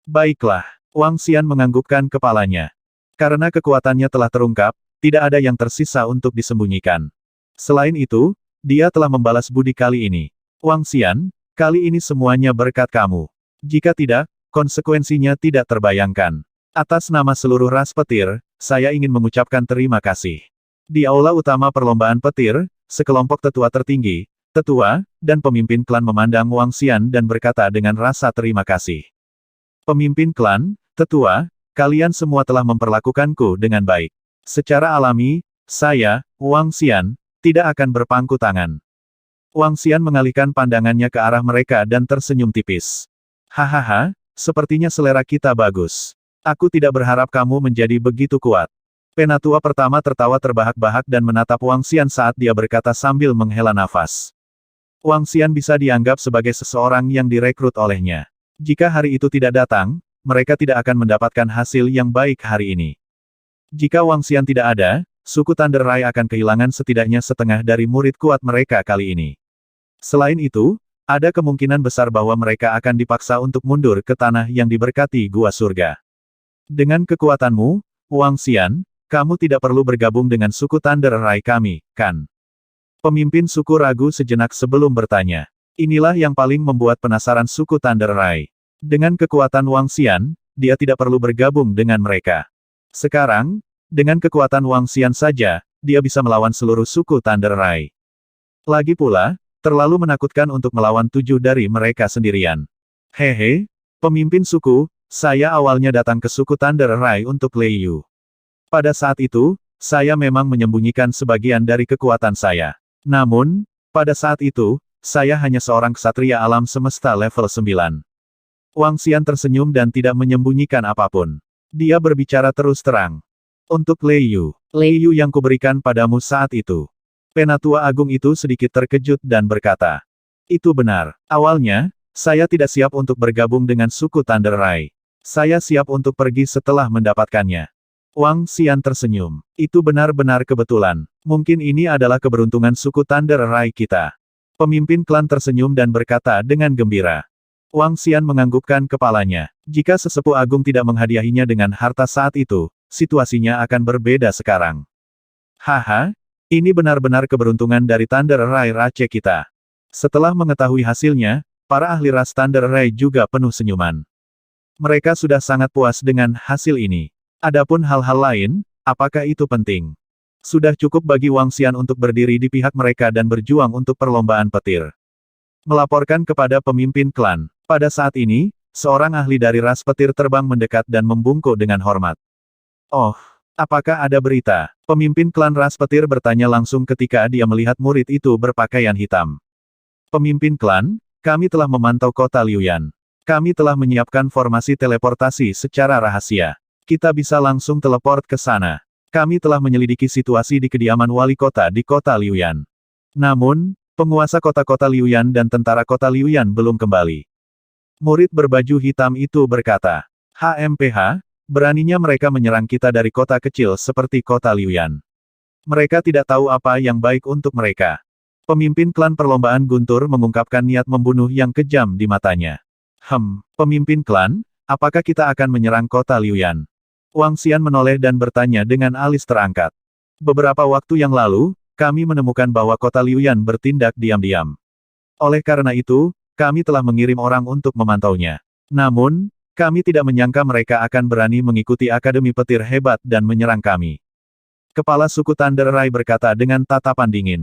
Baiklah, Wang Xian menganggukkan kepalanya. Karena kekuatannya telah terungkap, tidak ada yang tersisa untuk disembunyikan. Selain itu, dia telah membalas budi kali ini. Wang Xian, kali ini semuanya berkat kamu. Jika tidak, konsekuensinya tidak terbayangkan. Atas nama seluruh ras petir, saya ingin mengucapkan terima kasih. Di aula utama perlombaan petir, sekelompok tetua tertinggi, tetua, dan pemimpin klan memandang Wang Xian dan berkata dengan rasa terima kasih. Pemimpin klan, tetua, kalian semua telah memperlakukanku dengan baik. Secara alami, saya, Wang Xian, tidak akan berpangku tangan. Wang Xian mengalihkan pandangannya ke arah mereka dan tersenyum tipis. Hahaha, sepertinya selera kita bagus. Aku tidak berharap kamu menjadi begitu kuat. Penatua pertama tertawa terbahak-bahak dan menatap Wang Xian saat dia berkata sambil menghela nafas. Wang Xian bisa dianggap sebagai seseorang yang direkrut olehnya. Jika hari itu tidak datang, mereka tidak akan mendapatkan hasil yang baik hari ini. Jika Wang Xian tidak ada, suku Thunder Rai akan kehilangan setidaknya setengah dari murid kuat mereka kali ini. Selain itu, ada kemungkinan besar bahwa mereka akan dipaksa untuk mundur ke tanah yang diberkati Gua Surga. Dengan kekuatanmu, Wang Xian, kamu tidak perlu bergabung dengan suku Thunder Rai kami, kan? Pemimpin suku ragu sejenak sebelum bertanya. Inilah yang paling membuat penasaran suku Thunder Rai. Dengan kekuatan Wang Xian, dia tidak perlu bergabung dengan mereka. Sekarang, dengan kekuatan Wang Xian saja, dia bisa melawan seluruh suku Thunder Rai. Lagi pula, terlalu menakutkan untuk melawan 7 dari mereka sendirian. Hehe, pemimpin suku, saya awalnya datang ke suku Thunder Rai untuk Lei Yu. Pada saat itu, saya memang menyembunyikan sebagian dari kekuatan saya. Namun, pada saat itu, saya hanya seorang ksatria alam semesta level 9. Wang Xian tersenyum dan tidak menyembunyikan apapun. Dia berbicara terus terang. Untuk Lei Yu yang kuberikan padamu saat itu. Penatua Agung itu sedikit terkejut dan berkata. Itu benar. Awalnya, saya tidak siap untuk bergabung dengan suku Thunder Rai. Saya siap untuk pergi setelah mendapatkannya. Wang Xian tersenyum. Itu benar-benar kebetulan. Mungkin ini adalah keberuntungan suku Thunder Rai kita. Pemimpin klan tersenyum dan berkata dengan gembira. Wang Xian menganggukkan kepalanya. Jika sesepuh agung tidak menghadiahinya dengan harta saat itu, situasinya akan berbeda sekarang. Haha, ini benar-benar keberuntungan dari Thunder Rai Race kita. Setelah mengetahui hasilnya, para ahli ras Thunder Rai juga penuh senyuman. Mereka sudah sangat puas dengan hasil ini. Adapun hal-hal lain, apakah itu penting? Sudah cukup bagi Wang Xian untuk berdiri di pihak mereka dan berjuang untuk perlombaan petir. Melaporkan kepada pemimpin klan. Pada saat ini, seorang ahli dari ras petir terbang mendekat dan membungkuk dengan hormat. Oh, apakah ada berita? Pemimpin klan ras petir bertanya langsung ketika dia melihat murid itu berpakaian hitam. Pemimpin klan, kami telah memantau kota Liuyan. Kami telah menyiapkan formasi teleportasi secara rahasia. Kita bisa langsung teleport ke sana. Kami telah menyelidiki situasi di kediaman wali kota di kota Liuyan. Namun, penguasa kota-kota Liuyan dan tentara kota Liuyan belum kembali. Murid berbaju hitam itu berkata, HMPH, beraninya mereka menyerang kita dari kota kecil seperti kota Liuyan. Mereka tidak tahu apa yang baik untuk mereka. Pemimpin klan perlombaan Guntur mengungkapkan niat membunuh yang kejam di matanya. Pemimpin klan, apakah kita akan menyerang kota Liuyan? Wang Xian menoleh dan bertanya dengan alis terangkat. Beberapa waktu yang lalu, kami menemukan bahwa kota Liuyan bertindak diam-diam. Oleh karena itu, kami telah mengirim orang untuk memantaunya. Namun, kami tidak menyangka mereka akan berani mengikuti Akademi Petir Hebat dan menyerang kami. Kepala suku Thunder Rai berkata dengan tatapan dingin.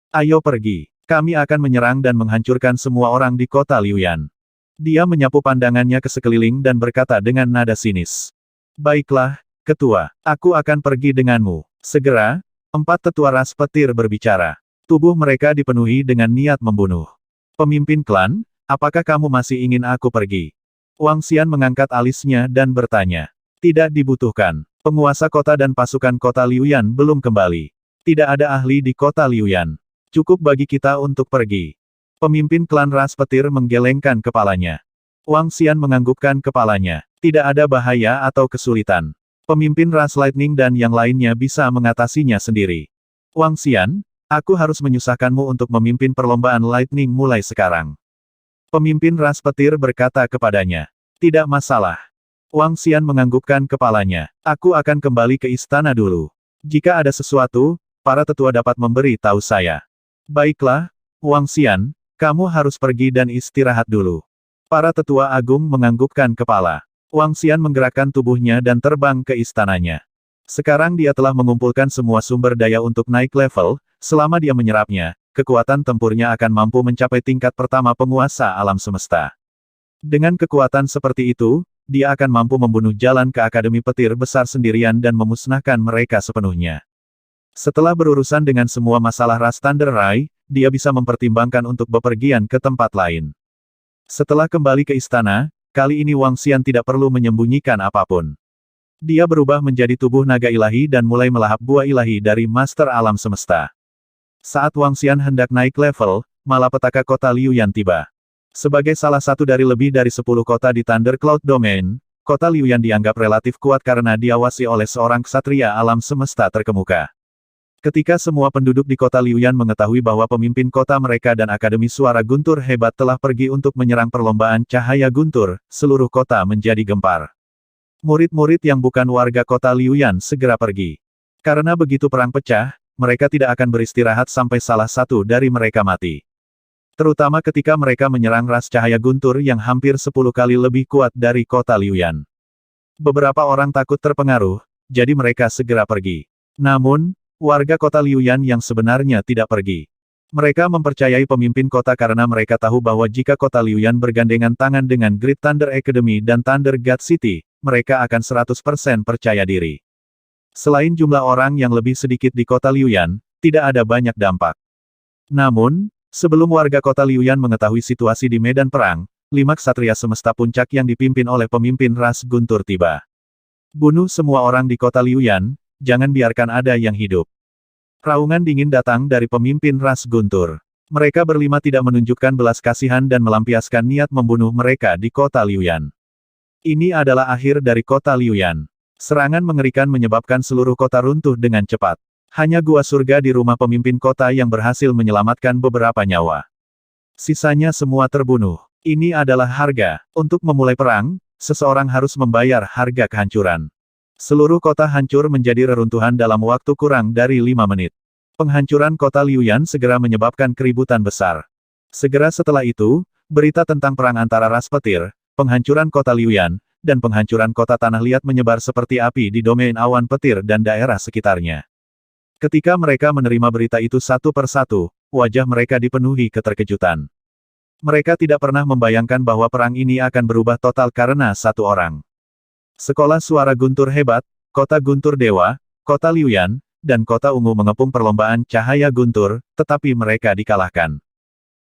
Ayo pergi. Kami akan menyerang dan menghancurkan semua orang di kota Liuyan. Dia menyapu pandangannya ke sekeliling dan berkata dengan nada sinis. Baiklah, ketua, aku akan pergi denganmu. Segera, 4 tetua ras petir berbicara. Tubuh mereka dipenuhi dengan niat membunuh. Pemimpin klan, apakah kamu masih ingin aku pergi? Wang Xian mengangkat alisnya dan bertanya. Tidak dibutuhkan. Penguasa kota dan pasukan kota Liuyan belum kembali. Tidak ada ahli di kota Liuyan. Cukup bagi kita untuk pergi. Pemimpin klan ras petir menggelengkan kepalanya. Wang Xian menganggukkan kepalanya. Tidak ada bahaya atau kesulitan. Pemimpin ras lightning dan yang lainnya bisa mengatasinya sendiri. Wang Xian, aku harus menyusahkanmu untuk memimpin perlombaan lightning mulai sekarang. Pemimpin ras petir berkata kepadanya. Tidak masalah. Wang Xian menganggukkan kepalanya. Aku akan kembali ke istana dulu. Jika ada sesuatu, para tetua dapat memberi tahu saya. Baiklah, Wang Xian, kamu harus pergi dan istirahat dulu. Para tetua agung menganggukkan kepala. Wang Xian menggerakkan tubuhnya dan terbang ke istananya. Sekarang dia telah mengumpulkan semua sumber daya untuk naik level, selama dia menyerapnya, kekuatan tempurnya akan mampu mencapai tingkat pertama penguasa alam semesta. Dengan kekuatan seperti itu, dia akan mampu membunuh jalan ke Akademi Petir Besar sendirian dan memusnahkan mereka sepenuhnya. Setelah berurusan dengan semua masalah ras Thunder Rai, dia bisa mempertimbangkan untuk bepergian ke tempat lain. Setelah kembali ke istana, kali ini Wang Xian tidak perlu menyembunyikan apapun. Dia berubah menjadi tubuh naga ilahi dan mulai melahap buah ilahi dari Master Alam Semesta. Saat Wang Xian hendak naik level, malapetaka kota Liuyan tiba. Sebagai salah satu dari lebih dari 10 kota di Thunder Cloud Domain, kota Liuyan dianggap relatif kuat karena diawasi oleh seorang ksatria alam semesta terkemuka. Ketika semua penduduk di kota Liuyan mengetahui bahwa pemimpin kota mereka dan Akademi Suara Guntur hebat telah pergi untuk menyerang perlombaan Cahaya Guntur, seluruh kota menjadi gempar. Murid-murid yang bukan warga kota Liuyan segera pergi. Karena begitu perang pecah, mereka tidak akan beristirahat sampai salah satu dari mereka mati. Terutama ketika mereka menyerang ras Cahaya Guntur yang hampir 10 kali lebih kuat dari kota Liuyan. Beberapa orang takut terpengaruh, jadi mereka segera pergi. Namun, warga kota Liuyan yang sebenarnya tidak pergi. Mereka mempercayai pemimpin kota karena mereka tahu bahwa jika kota Liuyan bergandengan tangan dengan Great Thunder Academy dan Thunder God City, mereka akan 100% percaya diri. Selain jumlah orang yang lebih sedikit di kota Liuyan, tidak ada banyak dampak. Namun, sebelum warga kota Liuyan mengetahui situasi di medan perang, 5 ksatria semesta puncak yang dipimpin oleh pemimpin ras Guntur tiba. Bunuh semua orang di kota Liuyan, jangan biarkan ada yang hidup. Raungan dingin datang dari pemimpin ras Guntur. Mereka berlima tidak menunjukkan belas kasihan dan melampiaskan niat membunuh mereka di kota Liuyan. Ini adalah akhir dari kota Liuyan. Serangan mengerikan menyebabkan seluruh kota runtuh dengan cepat. Hanya gua surga di rumah pemimpin kota yang berhasil menyelamatkan beberapa nyawa. Sisanya semua terbunuh. Ini adalah harga. Untuk memulai perang, seseorang harus membayar harga kehancuran. Seluruh kota hancur menjadi reruntuhan dalam waktu kurang dari 5 menit. Penghancuran kota Liuyan segera menyebabkan keributan besar. Segera setelah itu, berita tentang perang antara ras petir, penghancuran kota Liuyan, dan penghancuran kota Tanah Liat menyebar seperti api di domain awan petir dan daerah sekitarnya. Ketika mereka menerima berita itu satu persatu, wajah mereka dipenuhi keterkejutan. Mereka tidak pernah membayangkan bahwa perang ini akan berubah total karena satu orang. Sekolah Suara Guntur Hebat, Kota Guntur Dewa, Kota Liuyan, dan Kota Ungu mengepung perlombaan Cahaya Guntur, tetapi mereka dikalahkan.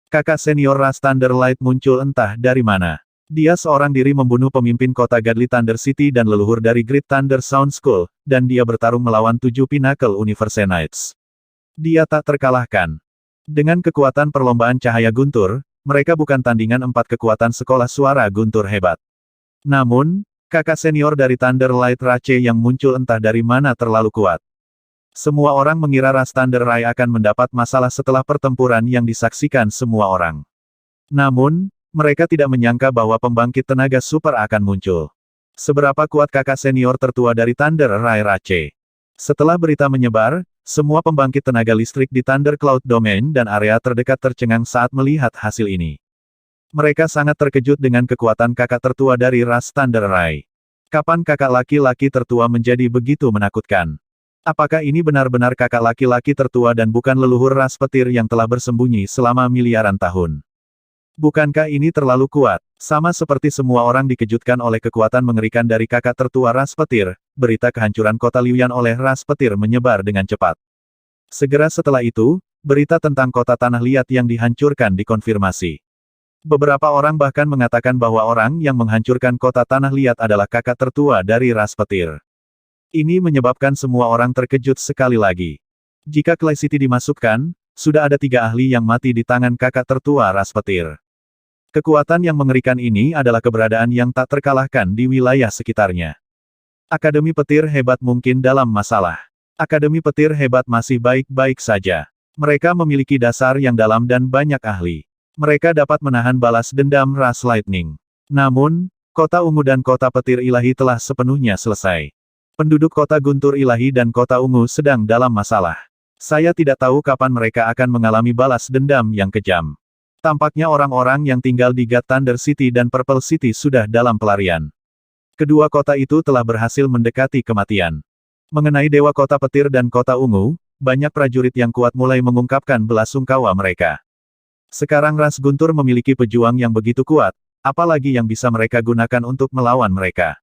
Kakak senior ras Thunder Light muncul entah dari mana. Dia seorang diri membunuh pemimpin kota Godly Thunder City dan leluhur dari Great Thunder Sound School, dan dia bertarung melawan 7 Pinnacle Universe Knights. Dia tak terkalahkan. Dengan kekuatan perlombaan Cahaya Guntur, mereka bukan tandingan 4 kekuatan sekolah suara Guntur hebat. Namun, kakak senior dari Thunder Light Rache yang muncul entah dari mana terlalu kuat. Semua orang mengira ras Thunder Rai akan mendapat masalah setelah pertempuran yang disaksikan semua orang. Namun, mereka tidak menyangka bahwa pembangkit tenaga super akan muncul. Seberapa kuat kakak senior tertua dari Thunder Rai Rache? Setelah berita menyebar, semua pembangkit tenaga listrik di Thunder Cloud Domain dan area terdekat tercengang saat melihat hasil ini. Mereka sangat terkejut dengan kekuatan kakak tertua dari ras Thunder Rai. Kapan kakak laki-laki tertua menjadi begitu menakutkan? Apakah ini benar-benar kakak laki-laki tertua dan bukan leluhur ras petir yang telah bersembunyi selama miliaran tahun? Bukankah ini terlalu kuat? Sama seperti semua orang dikejutkan oleh kekuatan mengerikan dari kakak tertua ras petir, berita kehancuran kota Liuyan oleh ras petir menyebar dengan cepat. Segera setelah itu, berita tentang kota Tanah Liat yang dihancurkan dikonfirmasi. Beberapa orang bahkan mengatakan bahwa orang yang menghancurkan kota Tanah Liat adalah kakak tertua dari ras petir. Ini menyebabkan semua orang terkejut sekali lagi. Jika Clay City dimasukkan, sudah ada 3 ahli yang mati di tangan kakak tertua ras petir. Kekuatan yang mengerikan ini adalah keberadaan yang tak terkalahkan di wilayah sekitarnya. Akademi petir hebat mungkin dalam masalah. Akademi petir hebat masih baik-baik saja. Mereka memiliki dasar yang dalam dan banyak ahli. Mereka dapat menahan balas dendam ras lightning. Namun, kota ungu dan kota petir ilahi telah sepenuhnya selesai. Penduduk kota guntur ilahi dan kota ungu sedang dalam masalah. Saya tidak tahu kapan mereka akan mengalami balas dendam yang kejam. Tampaknya orang-orang yang tinggal di God Thunder City dan Purple City sudah dalam pelarian. Kedua kota itu telah berhasil mendekati kematian. Mengenai Dewa Kota Petir dan Kota Ungu, banyak prajurit yang kuat mulai mengungkapkan belasungkawa mereka. Sekarang ras guntur memiliki pejuang yang begitu kuat, apalagi yang bisa mereka gunakan untuk melawan mereka.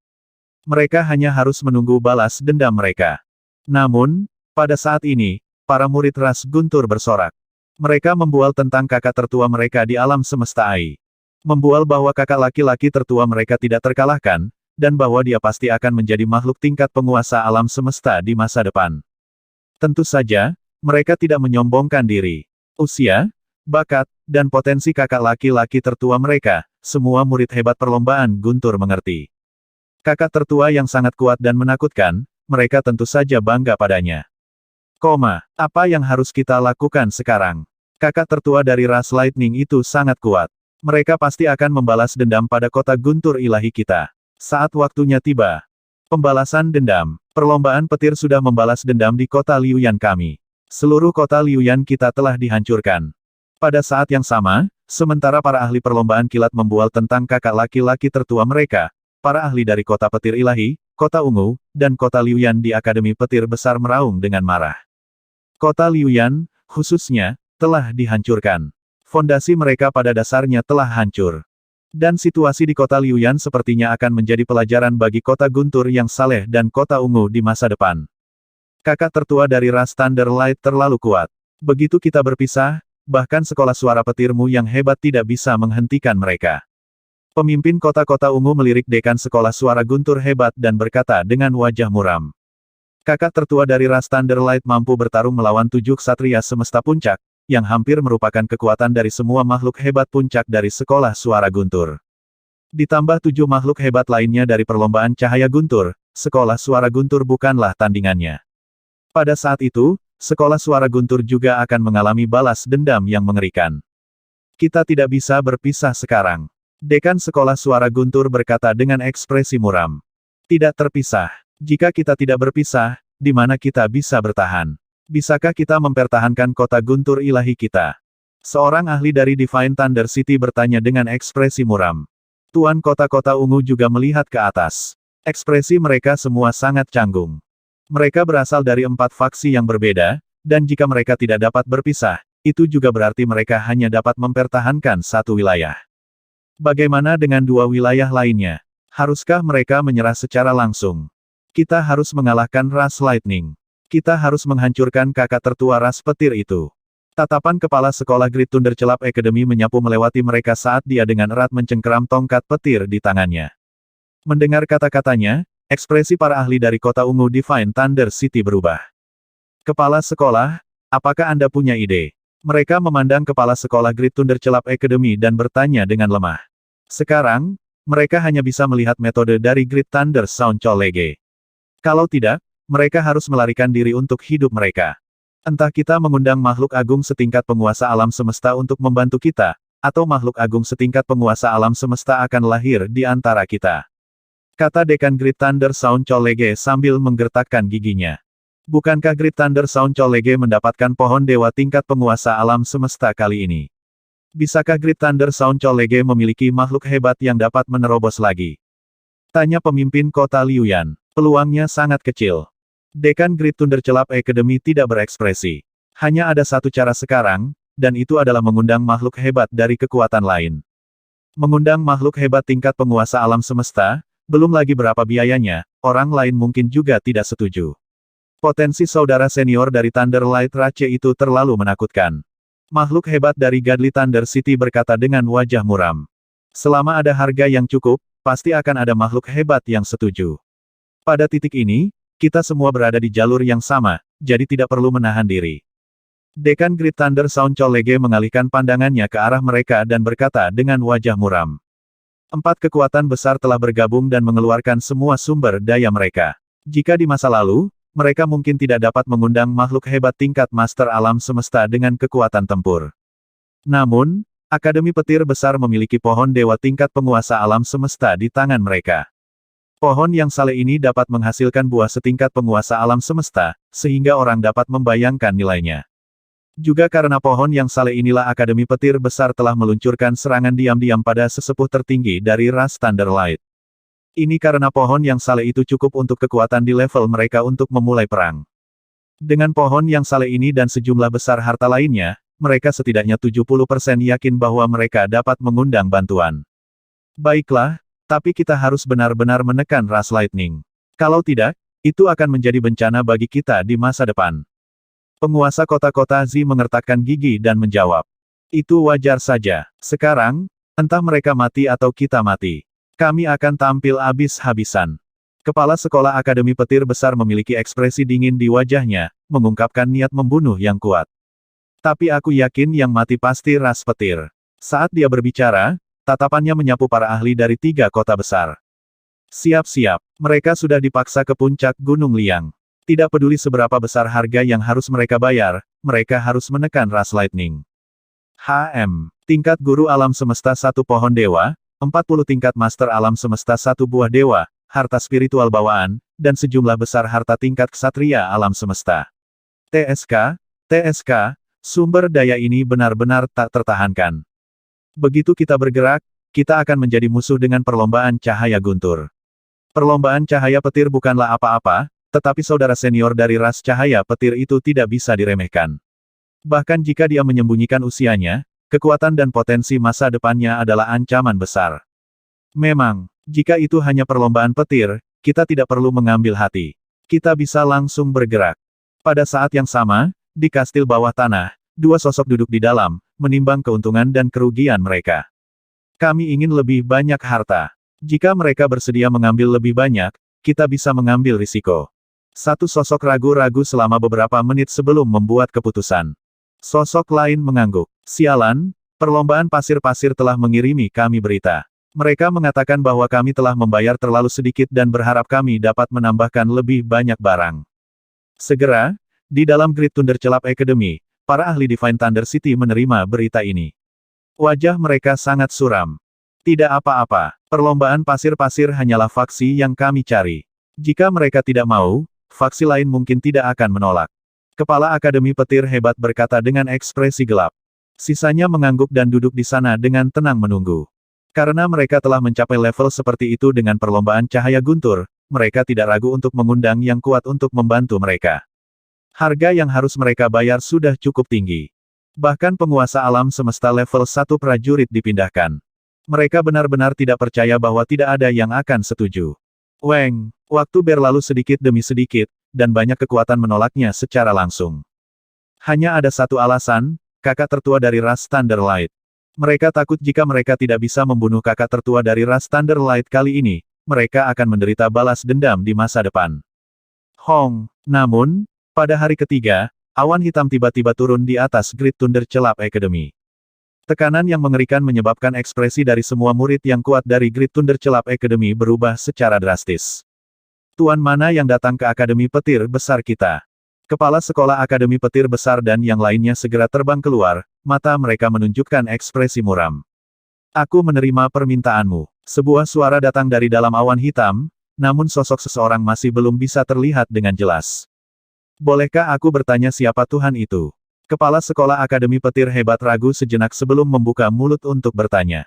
Mereka hanya harus menunggu balas dendam mereka. Namun, pada saat ini, para murid ras guntur bersorak. Mereka membual tentang kakak tertua mereka di alam semesta AI. Membual bahwa kakak laki-laki tertua mereka tidak terkalahkan, dan bahwa dia pasti akan menjadi makhluk tingkat penguasa alam semesta di masa depan. Tentu saja, mereka tidak menyombongkan diri. Usia, bakat, dan potensi kakak laki-laki tertua mereka, semua murid hebat perlombaan guntur mengerti. Kakak tertua yang sangat kuat dan menakutkan, mereka tentu saja bangga padanya. Apa yang harus kita lakukan sekarang? Kakak tertua dari ras lightning itu sangat kuat. Mereka pasti akan membalas dendam pada kota guntur ilahi kita. Saat waktunya tiba. Pembalasan dendam. Perlombaan petir sudah membalas dendam di kota Liuyan kami. Seluruh kota Liuyan kita telah dihancurkan. Pada saat yang sama, sementara para ahli perlombaan kilat membual tentang kakak laki-laki tertua mereka, para ahli dari kota petir ilahi, kota ungu, dan kota Liuyan di Akademi Petir Besar meraung dengan marah. Kota Liuyan, khususnya, telah dihancurkan. Fondasi mereka pada dasarnya telah hancur. Dan situasi di kota Liuyan sepertinya akan menjadi pelajaran bagi kota guntur yang saleh dan kota ungu di masa depan. Kakak tertua dari ras Thunder Light terlalu kuat. Begitu kita berpisah, bahkan sekolah suara petirmu yang hebat tidak bisa menghentikan mereka. Pemimpin kota-kota ungu melirik dekan sekolah suara guntur hebat dan berkata dengan wajah muram. Kakak tertua dari ras Thunder Light mampu bertarung melawan 7 ksatria semesta puncak, yang hampir merupakan kekuatan dari semua makhluk hebat puncak dari sekolah suara guntur. Ditambah 7 makhluk hebat lainnya dari perlombaan cahaya guntur, sekolah suara guntur bukanlah tandingannya. Pada saat itu, sekolah suara guntur juga akan mengalami balas dendam yang mengerikan. Kita tidak bisa berpisah sekarang. Dekan sekolah suara guntur berkata dengan ekspresi muram. Tidak terpisah. Jika kita tidak berpisah, di mana kita bisa bertahan? Bisakah kita mempertahankan kota guntur ilahi kita? Seorang ahli dari Divine Thunder City bertanya dengan ekspresi muram. Tuan kota-kota ungu juga melihat ke atas. Ekspresi mereka semua sangat canggung. Mereka berasal dari 4 faksi yang berbeda, dan jika mereka tidak dapat berpisah, itu juga berarti mereka hanya dapat mempertahankan satu wilayah. Bagaimana dengan 2 wilayah lainnya? Haruskah mereka menyerah secara langsung? Kita harus mengalahkan ras lightning. Kita harus menghancurkan kakak tertua ras petir itu. Tatapan kepala sekolah Great Thunder Celap Academy menyapu melewati mereka saat dia dengan erat mencengkeram tongkat petir di tangannya. Mendengar kata-katanya, ekspresi para ahli dari kota ungu Divine Thunder City berubah. Kepala sekolah, apakah Anda punya ide? Mereka memandang kepala sekolah Great Thunder Celap Academy dan bertanya dengan lemah. Sekarang, mereka hanya bisa melihat metode dari Great Thunder Sound Cholege. Kalau tidak, mereka harus melarikan diri untuk hidup mereka. Entah kita mengundang makhluk agung setingkat penguasa alam semesta untuk membantu kita, atau makhluk agung setingkat penguasa alam semesta akan lahir di antara kita. Kata Dekan Great Thunder Sound Cholege sambil menggertakkan giginya. Bukankah Great Thunder Sound Cholege mendapatkan pohon dewa tingkat penguasa alam semesta kali ini? Bisakah Great Thunder Sound Cholege memiliki makhluk hebat yang dapat menerobos lagi? Tanya pemimpin kota Liuyan. Peluangnya sangat kecil. Dekan Great Thunder Celap Academy tidak berekspresi. Hanya ada satu cara sekarang, dan itu adalah mengundang makhluk hebat dari kekuatan lain. Mengundang makhluk hebat tingkat penguasa alam semesta, belum lagi berapa biayanya, orang lain mungkin juga tidak setuju. Potensi saudara senior dari Thunder Light Rache itu terlalu menakutkan. Makhluk hebat dari Godly Thunder City berkata dengan wajah muram. Selama ada harga yang cukup, pasti akan ada makhluk hebat yang setuju. Pada titik ini, kita semua berada di jalur yang sama, jadi tidak perlu menahan diri. Dekan Great Thunder Sound Colege mengalihkan pandangannya ke arah mereka dan berkata dengan wajah muram. 4 kekuatan besar telah bergabung dan mengeluarkan semua sumber daya mereka. Jika di masa lalu, mereka mungkin tidak dapat mengundang makhluk hebat tingkat master alam semesta dengan kekuatan tempur. Namun, Akademi Petir Besar memiliki pohon dewa tingkat penguasa alam semesta di tangan mereka. Pohon yang saleh ini dapat menghasilkan buah setingkat penguasa alam semesta, sehingga orang dapat membayangkan nilainya. Juga karena pohon yang saleh inilah Akademi Petir Besar telah meluncurkan serangan diam-diam pada sesepuh tertinggi dari ras Thunderlight. Ini karena pohon yang saleh itu cukup untuk kekuatan di level mereka untuk memulai perang. Dengan pohon yang saleh ini dan sejumlah besar harta lainnya, mereka setidaknya 70% yakin bahwa mereka dapat mengundang bantuan. Baiklah, tapi kita harus benar-benar menekan ras Lightning. Kalau tidak, itu akan menjadi bencana bagi kita di masa depan. Penguasa kota-kota Z mengertakkan gigi dan menjawab. Itu wajar saja. Sekarang, entah mereka mati atau kita mati. Kami akan tampil habis-habisan. Kepala Sekolah Akademi Petir Besar memiliki ekspresi dingin di wajahnya, mengungkapkan niat membunuh yang kuat. Tapi aku yakin yang mati pasti ras petir. Saat dia berbicara, tatapannya menyapu para ahli dari 3 kota besar. Siap-siap, mereka sudah dipaksa ke puncak Gunung Liang. Tidak peduli seberapa besar harga yang harus mereka bayar, mereka harus menekan ras Lightning. Tingkat Guru Alam Semesta 1 pohon dewa, 40 tingkat Master Alam Semesta 1 buah dewa, harta spiritual bawaan, dan sejumlah besar harta tingkat Ksatria Alam Semesta. TSK, sumber daya ini benar-benar tak tertahankan. Begitu kita bergerak, kita akan menjadi musuh dengan perlombaan cahaya guntur. Perlombaan cahaya petir bukanlah apa-apa, tetapi saudara senior dari ras cahaya petir itu tidak bisa diremehkan. Bahkan jika dia menyembunyikan usianya, kekuatan dan potensi masa depannya adalah ancaman besar. Memang, jika itu hanya perlombaan petir, kita tidak perlu mengambil hati. Kita bisa langsung bergerak. Pada saat yang sama, di kastil bawah tanah, 2 sosok duduk di dalam, menimbang keuntungan dan kerugian mereka. Kami ingin lebih banyak harta. Jika mereka bersedia mengambil lebih banyak, kita bisa mengambil risiko. Satu sosok ragu-ragu selama beberapa menit sebelum membuat keputusan. Sosok lain mengangguk. Sialan, perlombaan pasir-pasir telah mengirimi kami berita. Mereka mengatakan bahwa kami telah membayar terlalu sedikit dan berharap kami dapat menambahkan lebih banyak barang. Segera, di dalam Great Thunder Celap Academy, para ahli Divine Thunder City menerima berita ini. Wajah mereka sangat suram. Tidak apa-apa, perlombaan pasir-pasir hanyalah faksi yang kami cari. Jika mereka tidak mau, faksi lain mungkin tidak akan menolak. Kepala Akademi Petir Hebat berkata dengan ekspresi gelap. Sisanya mengangguk dan duduk di sana dengan tenang menunggu. Karena mereka telah mencapai level seperti itu dengan perlombaan cahaya guntur, mereka tidak ragu untuk mengundang yang kuat untuk membantu mereka. Harga yang harus mereka bayar sudah cukup tinggi. Bahkan penguasa alam semesta level 1 prajurit dipindahkan. Mereka benar-benar tidak percaya bahwa tidak ada yang akan setuju. Waktu berlalu sedikit demi sedikit, dan banyak kekuatan menolaknya secara langsung. Hanya ada satu alasan, kakak tertua dari ras Thunderlight. Mereka takut jika mereka tidak bisa membunuh kakak tertua dari ras Thunderlight kali ini, mereka akan menderita balas dendam di masa depan. Namun, pada hari ketiga, awan hitam tiba-tiba turun di atas Great Thunder Celap Academy. Tekanan yang mengerikan menyebabkan ekspresi dari semua murid yang kuat dari Great Thunder Celap Academy berubah secara drastis. Tuan mana yang datang ke Akademi Petir Besar kita? Kepala Sekolah Akademi Petir Besar dan yang lainnya segera terbang keluar, mata mereka menunjukkan ekspresi muram. Aku menerima permintaanmu. Sebuah suara datang dari dalam awan hitam, namun sosok seseorang masih belum bisa terlihat dengan jelas. Bolehkah aku bertanya siapa Tuhan itu? Kepala Sekolah Akademi Petir Hebat ragu sejenak sebelum membuka mulut untuk bertanya.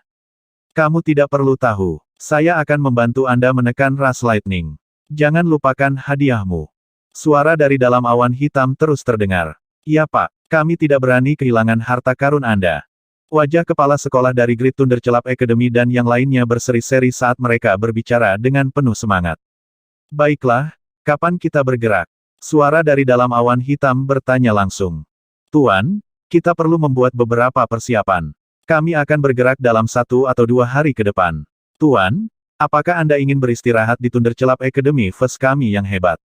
Kamu tidak perlu tahu. Saya akan membantu Anda menekan ras Lightning. Jangan lupakan hadiahmu. Suara dari dalam awan hitam terus terdengar. Ya Pak, kami tidak berani kehilangan harta karun Anda. Wajah kepala sekolah dari Great Thunder Celap Academy dan yang lainnya berseri-seri saat mereka berbicara dengan penuh semangat. Baiklah, kapan kita bergerak? Suara dari dalam awan hitam bertanya langsung. Tuan, kita perlu membuat beberapa persiapan. Kami akan bergerak dalam 1 atau 2 hari ke depan. Tuan, apakah Anda ingin beristirahat di Thunder Celap Academy First kami yang hebat?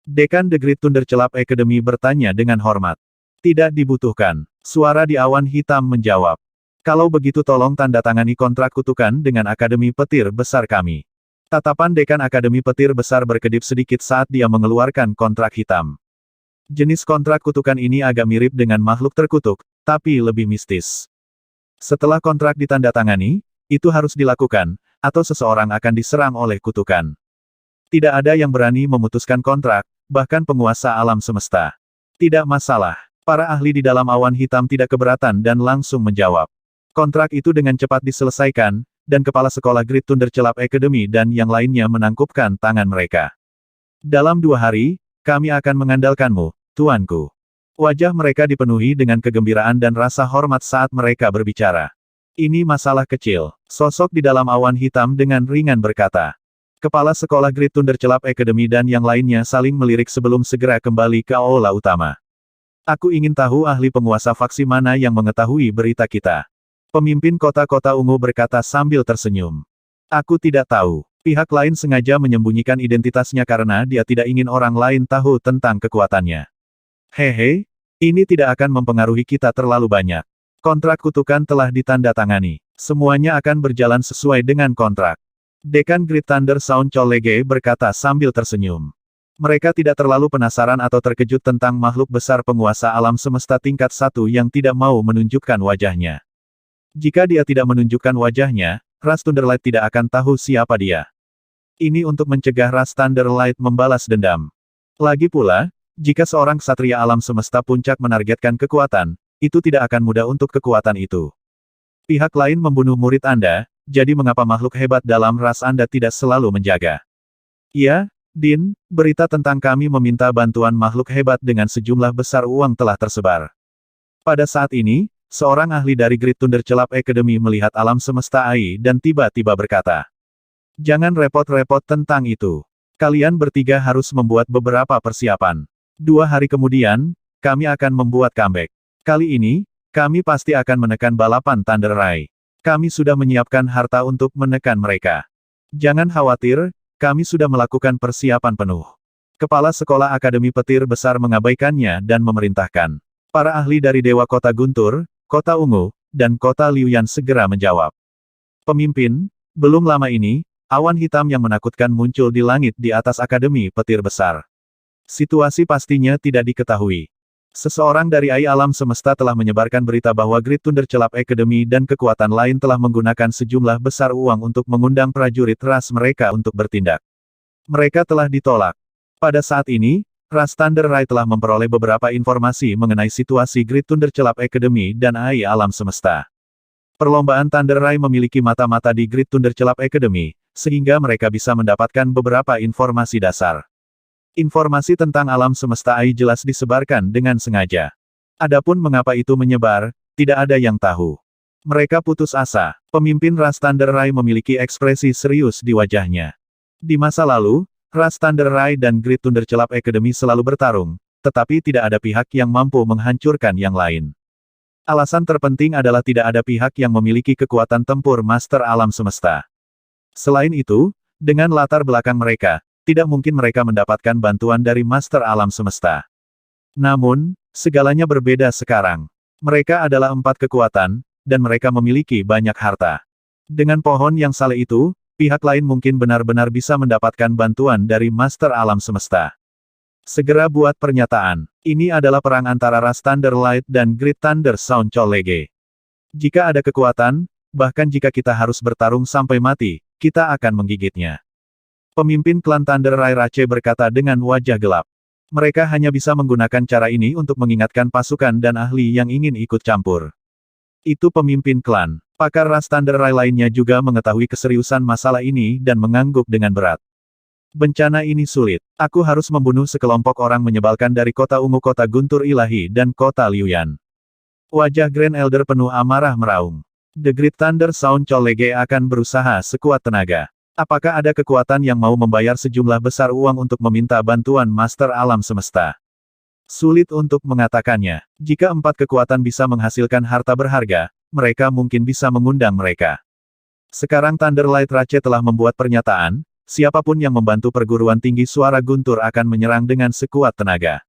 Dekan The Great Thunder Celap Academy bertanya dengan hormat. Tidak dibutuhkan. Suara di awan hitam menjawab. Kalau begitu tolong tanda tangani kontrak kutukan dengan Akademi Petir Besar kami. Tatapan dekan Akademi Petir Besar berkedip sedikit saat dia mengeluarkan kontrak hitam. Jenis kontrak kutukan ini agak mirip dengan makhluk terkutuk, tapi lebih mistis. Setelah kontrak ditandatangani, itu harus dilakukan, atau seseorang akan diserang oleh kutukan. Tidak ada yang berani memutuskan kontrak, bahkan penguasa alam semesta. Tidak masalah. Para ahli di dalam awan hitam tidak keberatan dan langsung menjawab. Kontrak itu dengan cepat diselesaikan, dan kepala sekolah Great Thunder Club Academy dan yang lainnya menangkupkan tangan mereka. Dalam 2 hari, kami akan mengandalkanmu, tuanku. Wajah mereka dipenuhi dengan kegembiraan dan rasa hormat saat mereka berbicara. Ini masalah kecil, sosok di dalam awan hitam dengan ringan berkata. Kepala sekolah Great Thunder Club Academy dan yang lainnya saling melirik sebelum segera kembali ke aula utama. Aku ingin tahu ahli penguasa faksi mana yang mengetahui berita kita. Pemimpin kota-kota ungu berkata sambil tersenyum. Aku tidak tahu. Pihak lain sengaja menyembunyikan identitasnya karena dia tidak ingin orang lain tahu tentang kekuatannya. Hehe, ini tidak akan mempengaruhi kita terlalu banyak. Kontrak kutukan telah ditandatangani. Semuanya akan berjalan sesuai dengan kontrak. Dekan Great Thunder Sound Cholege berkata sambil tersenyum. Mereka tidak terlalu penasaran atau terkejut tentang makhluk besar penguasa alam semesta tingkat 1 yang tidak mau menunjukkan wajahnya. Jika dia tidak menunjukkan wajahnya, ras Thunderlight tidak akan tahu siapa dia. Ini untuk mencegah ras Thunderlight membalas dendam. Lagi pula, jika seorang ksatria alam semesta puncak menargetkan kekuatan, itu tidak akan mudah untuk kekuatan itu. Pihak lain membunuh murid Anda, jadi mengapa makhluk hebat dalam ras Anda tidak selalu menjaga? Ya, Din, berita tentang kami meminta bantuan makhluk hebat dengan sejumlah besar uang telah tersebar. Pada saat ini, seorang ahli dari Great Thunder Club Academy melihat alam semesta AI dan tiba-tiba berkata. Jangan repot-repot tentang itu. Kalian bertiga harus membuat beberapa persiapan. 2 hari kemudian, kami akan membuat comeback. Kali ini, kami pasti akan menekan balapan Thunder Rai. Kami sudah menyiapkan harta untuk menekan mereka. Jangan khawatir, kami sudah melakukan persiapan penuh. Kepala sekolah Akademi Petir Besar mengabaikannya dan memerintahkan. Para ahli dari Dewa Kota Guntur, Kota Ungu, dan Kota Liuyan segera menjawab. Pemimpin, belum lama ini, awan hitam yang menakutkan muncul di langit di atas Akademi Petir Besar. Situasi pastinya tidak diketahui. Seseorang dari AI Alam Semesta telah menyebarkan berita bahwa Great Thunder Club Academy dan kekuatan lain telah menggunakan sejumlah besar uang untuk mengundang prajurit ras mereka untuk bertindak. Mereka telah ditolak. Pada saat ini, ras Thunder Rai telah memperoleh beberapa informasi mengenai situasi Great Thunder Club Academy dan AI Alam Semesta. Perlombaan Thunder Rai memiliki mata-mata di Great Thunder Club Academy, sehingga mereka bisa mendapatkan beberapa informasi dasar. Informasi tentang alam semesta AI jelas disebarkan dengan sengaja. Adapun mengapa itu menyebar, tidak ada yang tahu. Mereka putus asa. Pemimpin ras Thunder Rai memiliki ekspresi serius di wajahnya. Di masa lalu, ras Thunder Rai dan Great Thunder Club Academy selalu bertarung, tetapi tidak ada pihak yang mampu menghancurkan yang lain. Alasan terpenting adalah tidak ada pihak yang memiliki kekuatan tempur Master Alam Semesta. Selain itu, dengan latar belakang mereka, tidak mungkin mereka mendapatkan bantuan dari Master Alam Semesta. Namun, segalanya berbeda sekarang. Mereka adalah 4 kekuatan, dan mereka memiliki banyak harta. Dengan pohon yang saleh itu, pihak lain mungkin benar-benar bisa mendapatkan bantuan dari Master Alam Semesta. Segera buat pernyataan. Ini adalah perang antara ras Thunder Light dan Great Thunder Sound Cholege. Jika ada kekuatan, bahkan jika kita harus bertarung sampai mati, kita akan menggigitnya. Pemimpin klan Thunder Rai Rache berkata dengan wajah gelap. Mereka hanya bisa menggunakan cara ini untuk mengingatkan pasukan dan ahli yang ingin ikut campur. Itu pemimpin klan. Pakar ras Thunder Rai lainnya juga mengetahui keseriusan masalah ini dan mengangguk dengan berat. Bencana ini sulit. Aku harus membunuh sekelompok orang menyebalkan dari Kota Ungu, Kota Guntur Ilahi dan Kota Liuyan. Wajah Grand Elder penuh amarah meraung. The Great Thunder Sound Cholege akan berusaha sekuat tenaga. Apakah ada kekuatan yang mau membayar sejumlah besar uang untuk meminta bantuan Master Alam Semesta? Sulit untuk mengatakannya. Jika 4 kekuatan bisa menghasilkan harta berharga, mereka mungkin bisa mengundang mereka. Sekarang Thunder Light Rache telah membuat pernyataan, siapapun yang membantu perguruan tinggi suara Guntur akan menyerang dengan sekuat tenaga.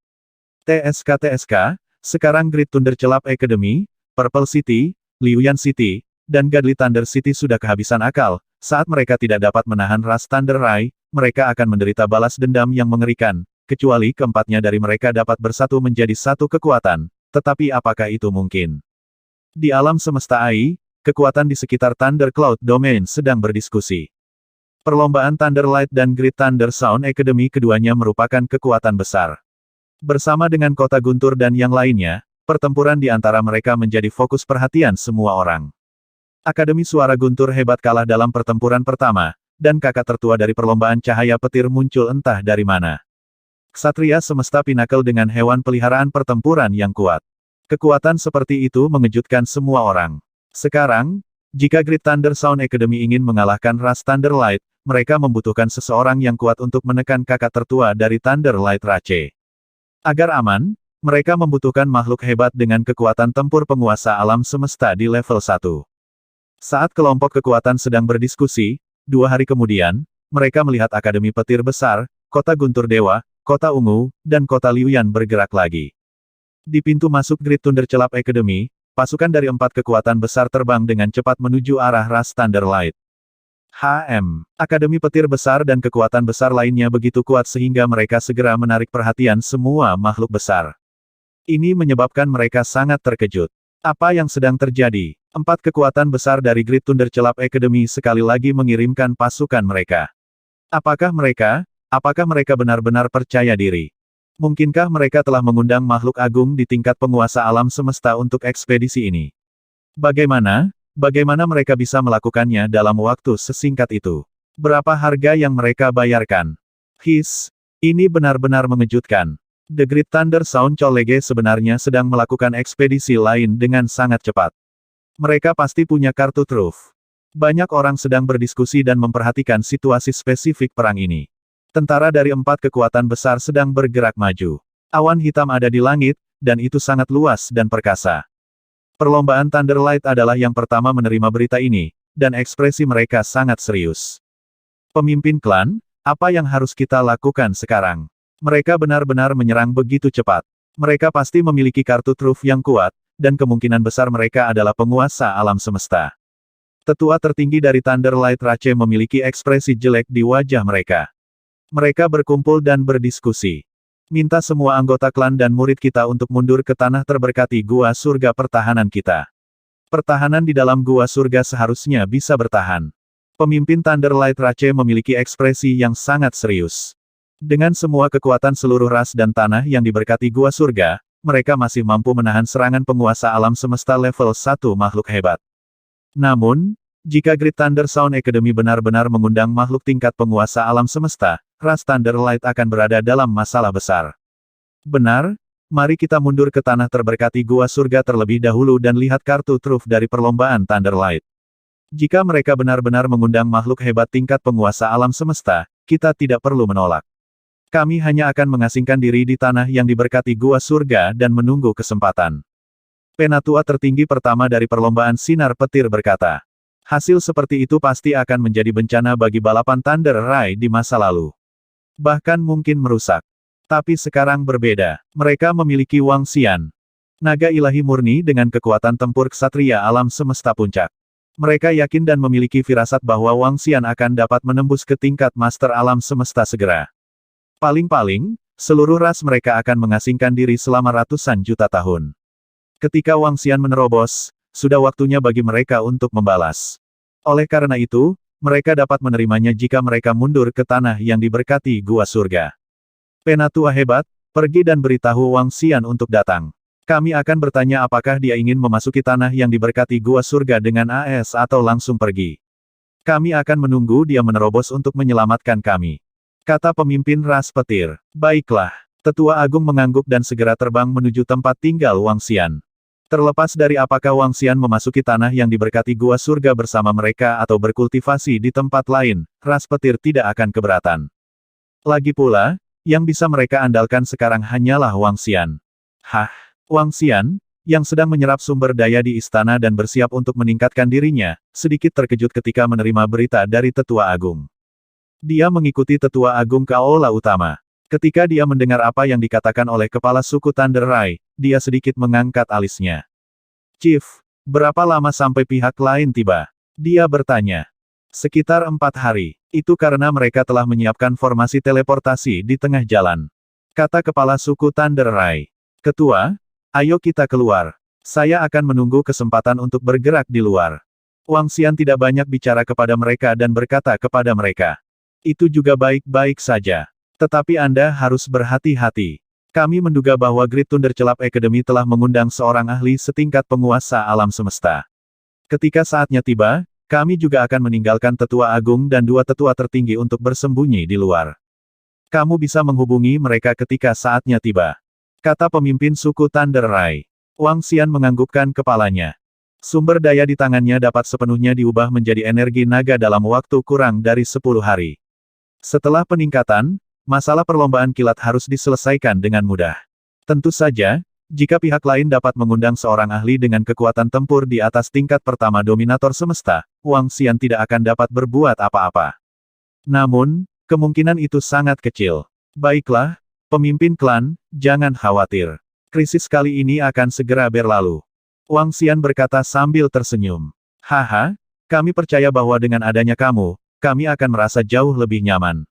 TSK, Sekarang Great Thunder Celap Academy, Purple City, Liuyan City, dan Godly Thunder City sudah kehabisan akal. Saat mereka tidak dapat menahan ras Thunder Rai, mereka akan menderita balas dendam yang mengerikan, kecuali keempatnya dari mereka dapat bersatu menjadi satu kekuatan. Tetapi apakah itu mungkin? Di alam semesta AI, kekuatan di sekitar Thunder Cloud Domain sedang berdiskusi. Perlombaan Thunder Light dan Great Thunder Sound Academy keduanya merupakan kekuatan besar. Bersama dengan Kota Guntur dan yang lainnya, pertempuran di antara mereka menjadi fokus perhatian semua orang. Akademi Suara Guntur hebat kalah dalam pertempuran pertama, dan kakak tertua dari perlombaan cahaya petir muncul entah dari mana. Ksatria semesta Pinnacle dengan hewan peliharaan pertempuran yang kuat. Kekuatan seperti itu mengejutkan semua orang. Sekarang, jika Great Thunder Sound Academy ingin mengalahkan ras Thunder Light, mereka membutuhkan seseorang yang kuat untuk menekan kakak tertua dari Thunder Light Rache. Agar aman, mereka membutuhkan makhluk hebat dengan kekuatan tempur penguasa alam semesta di level 1. Saat kelompok kekuatan sedang berdiskusi, 2 hari kemudian, mereka melihat Akademi Petir Besar, Kota Guntur Dewa, Kota Ungu, dan Kota Liuyan bergerak lagi. Di pintu masuk Great Thunder Celap Academy, pasukan dari 4 kekuatan besar terbang dengan cepat menuju arah ras Thunder Light. Akademi Petir Besar dan kekuatan besar lainnya begitu kuat sehingga mereka segera menarik perhatian semua makhluk besar. Ini menyebabkan mereka sangat terkejut. Apa yang sedang terjadi? 4 kekuatan besar dari Great Thunder Celap Academy sekali lagi mengirimkan pasukan mereka. Apakah mereka benar-benar percaya diri? Mungkinkah mereka telah mengundang makhluk agung di tingkat penguasa alam semesta untuk ekspedisi ini? Bagaimana mereka bisa melakukannya dalam waktu sesingkat itu? Berapa harga yang mereka bayarkan? Ini benar-benar mengejutkan. The Great Thunder Sound College sebenarnya sedang melakukan ekspedisi lain dengan sangat cepat. Mereka pasti punya kartu truf. Banyak orang sedang berdiskusi dan memperhatikan situasi spesifik perang ini. Tentara dari 4 kekuatan besar sedang bergerak maju. Awan hitam ada di langit, dan itu sangat luas dan perkasa. Perlombaan Thunder Light adalah yang pertama menerima berita ini, dan ekspresi mereka sangat serius. Pemimpin klan, apa yang harus kita lakukan sekarang? Mereka benar-benar menyerang begitu cepat. Mereka pasti memiliki kartu truf yang kuat, dan kemungkinan besar mereka adalah penguasa alam semesta. Tetua tertinggi dari Thunder Light Rache memiliki ekspresi jelek di wajah mereka. Mereka berkumpul dan berdiskusi. Minta semua anggota klan dan murid kita untuk mundur ke tanah terberkati gua surga pertahanan kita. Pertahanan di dalam gua surga seharusnya bisa bertahan. Pemimpin Thunder Light Rache memiliki ekspresi yang sangat serius. Dengan semua kekuatan seluruh ras dan tanah yang diberkati gua surga, mereka masih mampu menahan serangan penguasa alam semesta level 1 makhluk hebat. Namun, jika Great Thunder Sound Academy benar-benar mengundang makhluk tingkat penguasa alam semesta, ras Thunder Light akan berada dalam masalah besar. Benar, mari kita mundur ke tanah terberkati gua surga terlebih dahulu dan lihat kartu truf dari perlombaan Thunder Light. Jika mereka benar-benar mengundang makhluk hebat tingkat penguasa alam semesta, kita tidak perlu menolak. Kami hanya akan mengasingkan diri di tanah yang diberkati gua surga dan menunggu kesempatan. Penatua tertinggi pertama dari perlombaan Sinar Petir berkata. Hasil seperti itu pasti akan menjadi bencana bagi balapan Thunder Rai di masa lalu. Bahkan mungkin merusak. Tapi sekarang berbeda. Mereka memiliki Wang Xian. Naga ilahi murni dengan kekuatan tempur ksatria alam semesta puncak. Mereka yakin dan memiliki firasat bahwa Wang Xian akan dapat menembus ke tingkat master alam semesta segera. Paling-paling, seluruh ras mereka akan mengasingkan diri selama ratusan juta tahun. Ketika Wang Xian menerobos, sudah waktunya bagi mereka untuk membalas. Oleh karena itu, mereka dapat menerimanya jika mereka mundur ke tanah yang diberkati gua surga. Penatua hebat, pergi dan beritahu Wang Xian untuk datang. Kami akan bertanya apakah dia ingin memasuki tanah yang diberkati gua surga dengan AS atau langsung pergi. Kami akan menunggu dia menerobos untuk menyelamatkan kami. Kata pemimpin ras petir. Baiklah. Tetua Agung mengangguk dan segera terbang menuju tempat tinggal Wang Xian. Terlepas dari apakah Wang Xian memasuki tanah yang diberkati gua surga bersama mereka atau berkultivasi di tempat lain, ras petir tidak akan keberatan. Lagi pula, yang bisa mereka andalkan sekarang hanyalah Wang Xian. Wang Xian, yang sedang menyerap sumber daya di istana dan bersiap untuk meningkatkan dirinya, sedikit terkejut ketika menerima berita dari Tetua Agung. Dia mengikuti Tetua Agung ke aula utama. Ketika dia mendengar apa yang dikatakan oleh kepala suku Thunder Rai, dia sedikit mengangkat alisnya. Chief, berapa lama sampai pihak lain tiba? Dia bertanya. Sekitar 4 hari. Itu karena mereka telah menyiapkan formasi teleportasi di tengah jalan. Kata kepala suku Thunder Rai. Ketua, ayo kita keluar. Saya akan menunggu kesempatan untuk bergerak di luar. Wang Xian tidak banyak bicara kepada mereka dan berkata kepada mereka. Itu juga baik-baik saja. Tetapi Anda harus berhati-hati. Kami menduga bahwa Great Thunder Club Academy telah mengundang seorang ahli setingkat penguasa alam semesta. Ketika saatnya tiba, kami juga akan meninggalkan tetua agung dan 2 tetua tertinggi untuk bersembunyi di luar. Kamu bisa menghubungi mereka ketika saatnya tiba. Kata pemimpin suku Thunder Rai. Wang Xian menganggukkan kepalanya. Sumber daya di tangannya dapat sepenuhnya diubah menjadi energi naga dalam waktu kurang dari 10 hari. Setelah peningkatan, masalah perlombaan kilat harus diselesaikan dengan mudah. Tentu saja, jika pihak lain dapat mengundang seorang ahli dengan kekuatan tempur di atas tingkat pertama dominator semesta, Wang Xian tidak akan dapat berbuat apa-apa. Namun, kemungkinan itu sangat kecil. Baiklah, pemimpin klan, jangan khawatir. Krisis kali ini akan segera berlalu. Wang Xian berkata sambil tersenyum. Haha, kami percaya bahwa dengan adanya kamu, kami akan merasa jauh lebih nyaman.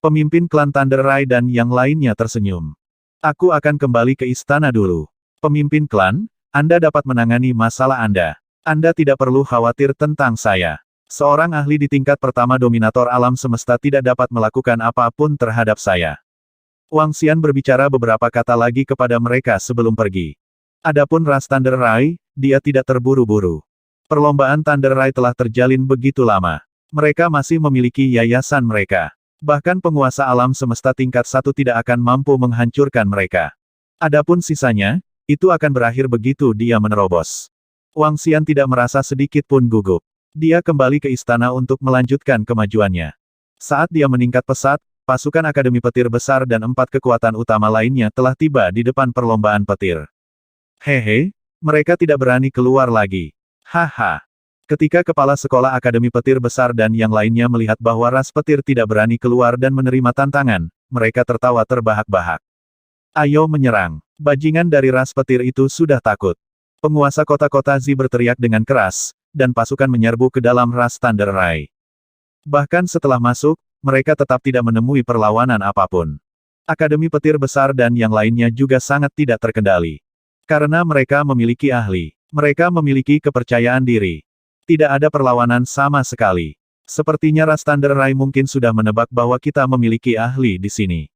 Pemimpin klan Thunder Rai dan yang lainnya tersenyum. Aku akan kembali ke istana dulu. Pemimpin klan, Anda dapat menangani masalah Anda. Anda tidak perlu khawatir tentang saya. Seorang ahli di tingkat pertama dominator alam semesta tidak dapat melakukan apapun terhadap saya. Wang Xian berbicara beberapa kata lagi kepada mereka sebelum pergi. Adapun ras Thunder Rai, dia tidak terburu-buru. Perlombaan Thunder Rai telah terjalin begitu lama. Mereka masih memiliki yayasan mereka. Bahkan penguasa alam semesta tingkat 1 tidak akan mampu menghancurkan mereka. Adapun sisanya, itu akan berakhir begitu dia menerobos. Wang Xian tidak merasa sedikit pun gugup. Dia kembali ke istana untuk melanjutkan kemajuannya. Saat dia meningkat pesat, pasukan Akademi Petir Besar dan 4 kekuatan utama lainnya telah tiba di depan perlombaan petir. Hehe, mereka tidak berani keluar lagi. Haha. Ketika kepala sekolah Akademi Petir Besar dan yang lainnya melihat bahwa ras petir tidak berani keluar dan menerima tantangan, mereka tertawa terbahak-bahak. Ayo menyerang. Bajingan dari ras petir itu sudah takut. Penguasa kota-kota Zi berteriak dengan keras, dan pasukan menyerbu ke dalam ras Thunder Rai. Bahkan setelah masuk, mereka tetap tidak menemui perlawanan apapun. Akademi Petir Besar dan yang lainnya juga sangat tidak terkendali. Karena mereka memiliki ahli. Mereka memiliki kepercayaan diri. Tidak ada perlawanan sama sekali. Sepertinya ras Thunder Rai mungkin sudah menebak bahwa kita memiliki ahli di sini.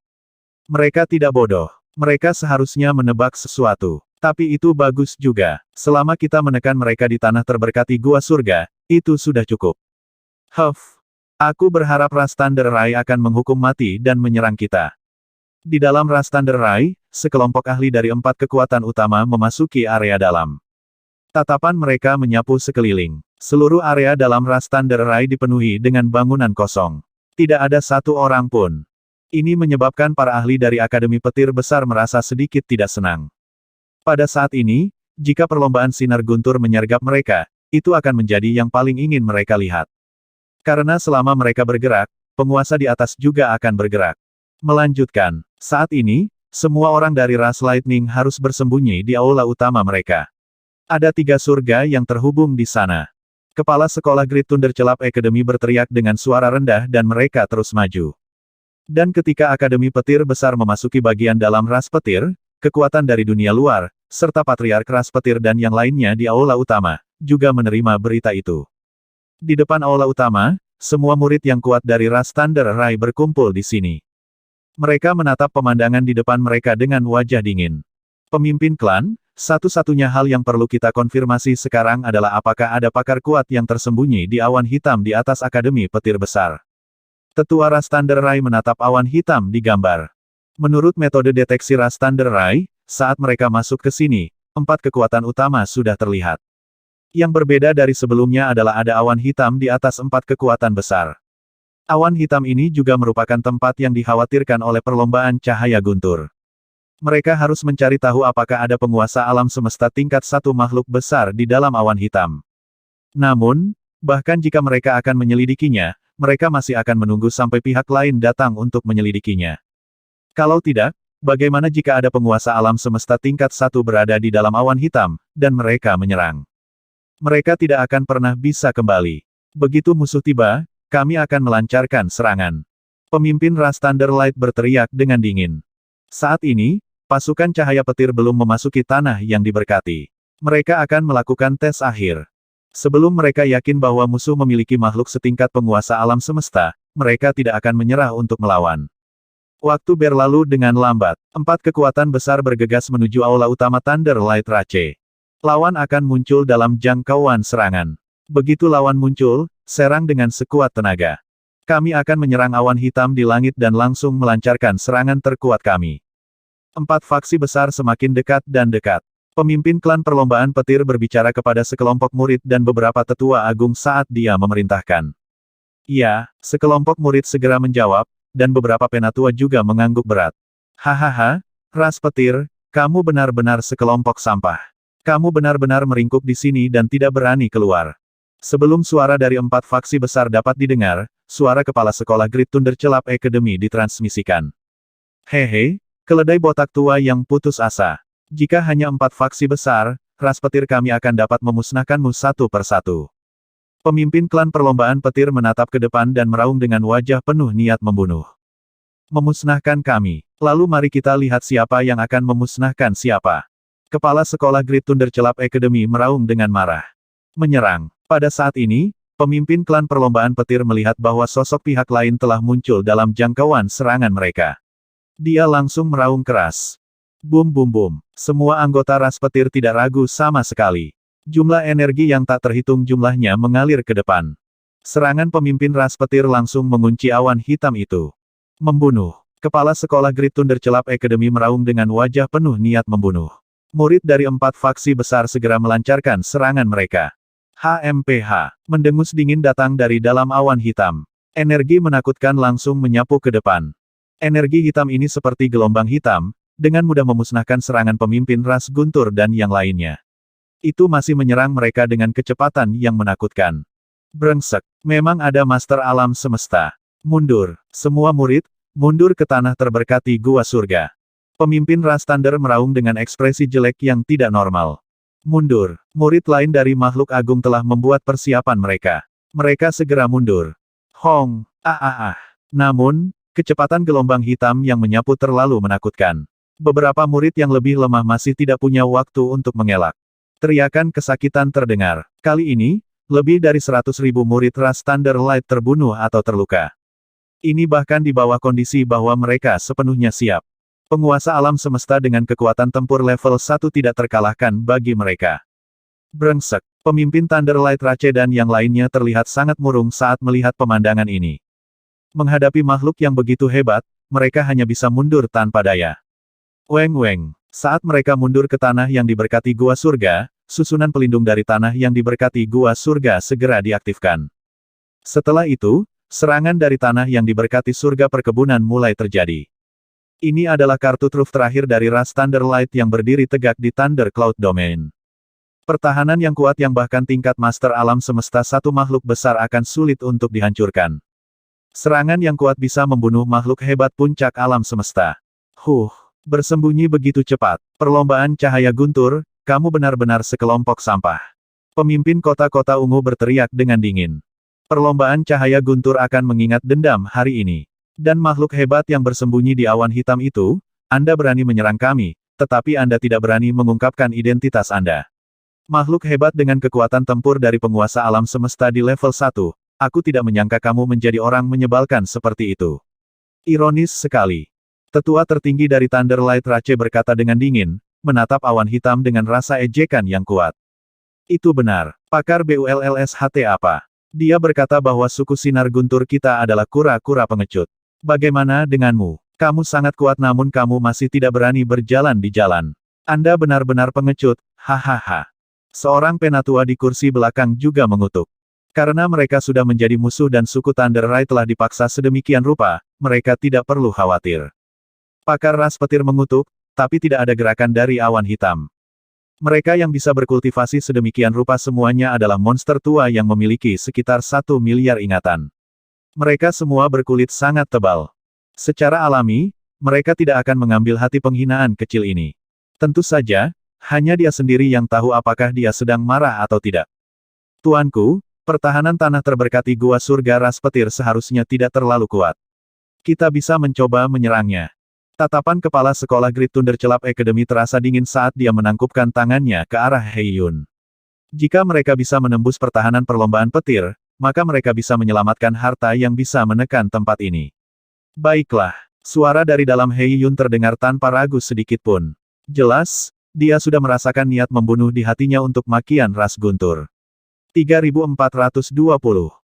Mereka tidak bodoh. Mereka seharusnya menebak sesuatu. Tapi itu bagus juga. Selama kita menekan mereka di tanah terberkati gua surga, itu sudah cukup. Aku berharap ras Thunder Rai akan menghukum mati dan menyerang kita. Di dalam ras Thunder Rai, sekelompok ahli dari 4 kekuatan utama memasuki area dalam. Tatapan mereka menyapu sekeliling. Seluruh area dalam ras Thunder Rai dipenuhi dengan bangunan kosong. Tidak ada satu orang pun. Ini menyebabkan para ahli dari Akademi Petir Besar merasa sedikit tidak senang. Pada saat ini, jika perlombaan sinar guntur menyergap mereka, itu akan menjadi yang paling ingin mereka lihat. Karena selama mereka bergerak, penguasa di atas juga akan bergerak. Melanjutkan, saat ini, semua orang dari ras Lightning harus bersembunyi di aula utama mereka. Ada 3 surga yang terhubung di sana. Kepala sekolah Great Thunder Club Academy berteriak dengan suara rendah dan mereka terus maju. Dan ketika Akademi Petir Besar memasuki bagian dalam ras petir, kekuatan dari dunia luar, serta patriark ras petir dan yang lainnya di aula utama, juga menerima berita itu. Di depan aula utama, semua murid yang kuat dari ras Thunder Rai berkumpul di sini. Mereka menatap pemandangan di depan mereka dengan wajah dingin. Pemimpin klan, satu-satunya hal yang perlu kita konfirmasi sekarang adalah apakah ada pakar kuat yang tersembunyi di awan hitam di atas Akademi Petir Besar. Tetua ras Thunder Rai menatap awan hitam di gambar. Menurut metode deteksi ras Thunder Rai, saat mereka masuk ke sini, 4 kekuatan utama sudah terlihat. Yang berbeda dari sebelumnya adalah ada awan hitam di atas 4 kekuatan besar. Awan hitam ini juga merupakan tempat yang dikhawatirkan oleh perlombaan cahaya guntur. Mereka harus mencari tahu apakah ada penguasa alam semesta tingkat 1 makhluk besar di dalam awan hitam. Namun, bahkan jika mereka akan menyelidikinya, mereka masih akan menunggu sampai pihak lain datang untuk menyelidikinya. Kalau tidak, bagaimana jika ada penguasa alam semesta tingkat 1 berada di dalam awan hitam, dan mereka menyerang? Mereka tidak akan pernah bisa kembali. Begitu musuh tiba, kami akan melancarkan serangan. Pemimpin ras Thunderlight berteriak dengan dingin. Saat ini, pasukan cahaya petir belum memasuki tanah yang diberkati. Mereka akan melakukan tes akhir. Sebelum mereka yakin bahwa musuh memiliki makhluk setingkat penguasa alam semesta, mereka tidak akan menyerah untuk melawan. Waktu berlalu dengan lambat. 4 kekuatan besar bergegas menuju aula utama Thunderlight Rache. Lawan akan muncul dalam jangkauan serangan. Begitu lawan muncul, serang dengan sekuat tenaga. Kami akan menyerang awan hitam di langit dan langsung melancarkan serangan terkuat kami. 4 faksi besar semakin dekat dan dekat. Pemimpin klan perlombaan petir berbicara kepada sekelompok murid dan beberapa tetua agung saat dia memerintahkan. Ya, sekelompok murid segera menjawab, dan beberapa penatua juga mengangguk berat. Hahaha, ras petir, kamu benar-benar sekelompok sampah. Kamu benar-benar meringkuk di sini dan tidak berani keluar. Sebelum suara dari 4 faksi besar dapat didengar, suara kepala sekolah Great Thunder Celap Academy ditransmisikan. Hehe, keledai botak tua yang putus asa. Jika hanya 4 faksi besar, ras petir kami akan dapat memusnahkanmu satu persatu. Pemimpin klan perlombaan petir menatap ke depan dan meraung dengan wajah penuh niat membunuh. Memusnahkan kami. Lalu mari kita lihat siapa yang akan memusnahkan siapa. Kepala sekolah Great Thunder Celap Academy meraung dengan marah. Menyerang. Pada saat ini, pemimpin klan perlombaan petir melihat bahwa sosok pihak lain telah muncul dalam jangkauan serangan mereka. Dia langsung meraung keras. Bum bum bum. Semua anggota ras petir tidak ragu sama sekali. Jumlah energi yang tak terhitung jumlahnya mengalir ke depan. Serangan pemimpin ras petir langsung mengunci awan hitam itu. Membunuh. Kepala sekolah Great Thunder Celap Academy meraung dengan wajah penuh niat membunuh. Murid dari 4 faksi besar segera melancarkan serangan mereka. HMPH. Mendengus dingin datang dari dalam awan hitam. Energi menakutkan langsung menyapu ke depan. Energi hitam ini seperti gelombang hitam, dengan mudah memusnahkan serangan pemimpin ras guntur dan yang lainnya. Itu masih menyerang mereka dengan kecepatan yang menakutkan. Brengsek. Memang ada master alam semesta. Mundur. Semua murid, mundur ke tanah terberkati gua surga. Pemimpin ras Thunder meraung dengan ekspresi jelek yang tidak normal. Mundur. Murid lain dari makhluk agung telah membuat persiapan mereka. Mereka segera mundur. Hong. Namun, kecepatan gelombang hitam yang menyapu terlalu menakutkan. Beberapa murid yang lebih lemah masih tidak punya waktu untuk mengelak. Teriakan kesakitan terdengar. Kali ini, lebih dari 100.000 murid ras Thunderlight terbunuh atau terluka. Ini bahkan di bawah kondisi bahwa mereka sepenuhnya siap. Penguasa alam semesta dengan kekuatan tempur level 1 tidak terkalahkan bagi mereka. Brengsek. Pemimpin Thunderlight Rache dan yang lainnya terlihat sangat murung saat melihat pemandangan ini. Menghadapi makhluk yang begitu hebat, mereka hanya bisa mundur tanpa daya. Weng. Saat mereka mundur ke tanah yang diberkati gua surga, susunan pelindung dari tanah yang diberkati gua surga segera diaktifkan. Setelah itu, serangan dari tanah yang diberkati surga perkebunan mulai terjadi. Ini adalah kartu truf terakhir dari ras Thunderlight yang berdiri tegak di Thunder Cloud Domain. Pertahanan yang kuat yang bahkan tingkat master alam semesta satu makhluk besar akan sulit untuk dihancurkan. Serangan yang kuat bisa membunuh makhluk hebat puncak alam semesta. Bersembunyi begitu cepat. Perlombaan cahaya guntur, kamu benar-benar sekelompok sampah. Pemimpin kota-kota ungu berteriak dengan dingin. Perlombaan cahaya guntur akan mengingat dendam hari ini. Dan makhluk hebat yang bersembunyi di awan hitam itu, Anda berani menyerang kami, tetapi Anda tidak berani mengungkapkan identitas Anda. Makhluk hebat dengan kekuatan tempur dari penguasa alam semesta di level 1, aku tidak menyangka kamu menjadi orang menyebalkan seperti itu. Ironis sekali. Tetua tertinggi dari Thunderlight Rache berkata dengan dingin, menatap awan hitam dengan rasa ejekan yang kuat. Itu benar, pakar BULLSHT apa? Dia berkata bahwa suku sinar guntur kita adalah kura-kura pengecut. Bagaimana denganmu? Kamu sangat kuat namun kamu masih tidak berani berjalan di jalan. Anda benar-benar pengecut, hahaha. Seorang penatua di kursi belakang juga mengutuk. Karena mereka sudah menjadi musuh dan suku Thunderlight telah dipaksa sedemikian rupa, mereka tidak perlu khawatir. Pakar ras petir mengutuk, tapi tidak ada gerakan dari awan hitam. Mereka yang bisa berkultivasi sedemikian rupa semuanya adalah monster tua yang memiliki sekitar 1 miliar ingatan. Mereka semua berkulit sangat tebal. Secara alami, mereka tidak akan mengambil hati penghinaan kecil ini. Tentu saja, hanya dia sendiri yang tahu apakah dia sedang marah atau tidak. Tuanku, pertahanan tanah terberkati Gua Surga Ras Petir seharusnya tidak terlalu kuat. Kita bisa mencoba menyerangnya. Tatapan kepala sekolah Great Thunder Celap Academy terasa dingin saat dia menangkupkan tangannya ke arah Hei Yun. Jika mereka bisa menembus pertahanan perlombaan petir, maka mereka bisa menyelamatkan harta yang bisa menekan tempat ini. Baiklah, suara dari dalam Hei Yun terdengar tanpa ragu sedikit pun. Jelas, dia sudah merasakan niat membunuh di hatinya untuk makian ras guntur. 3420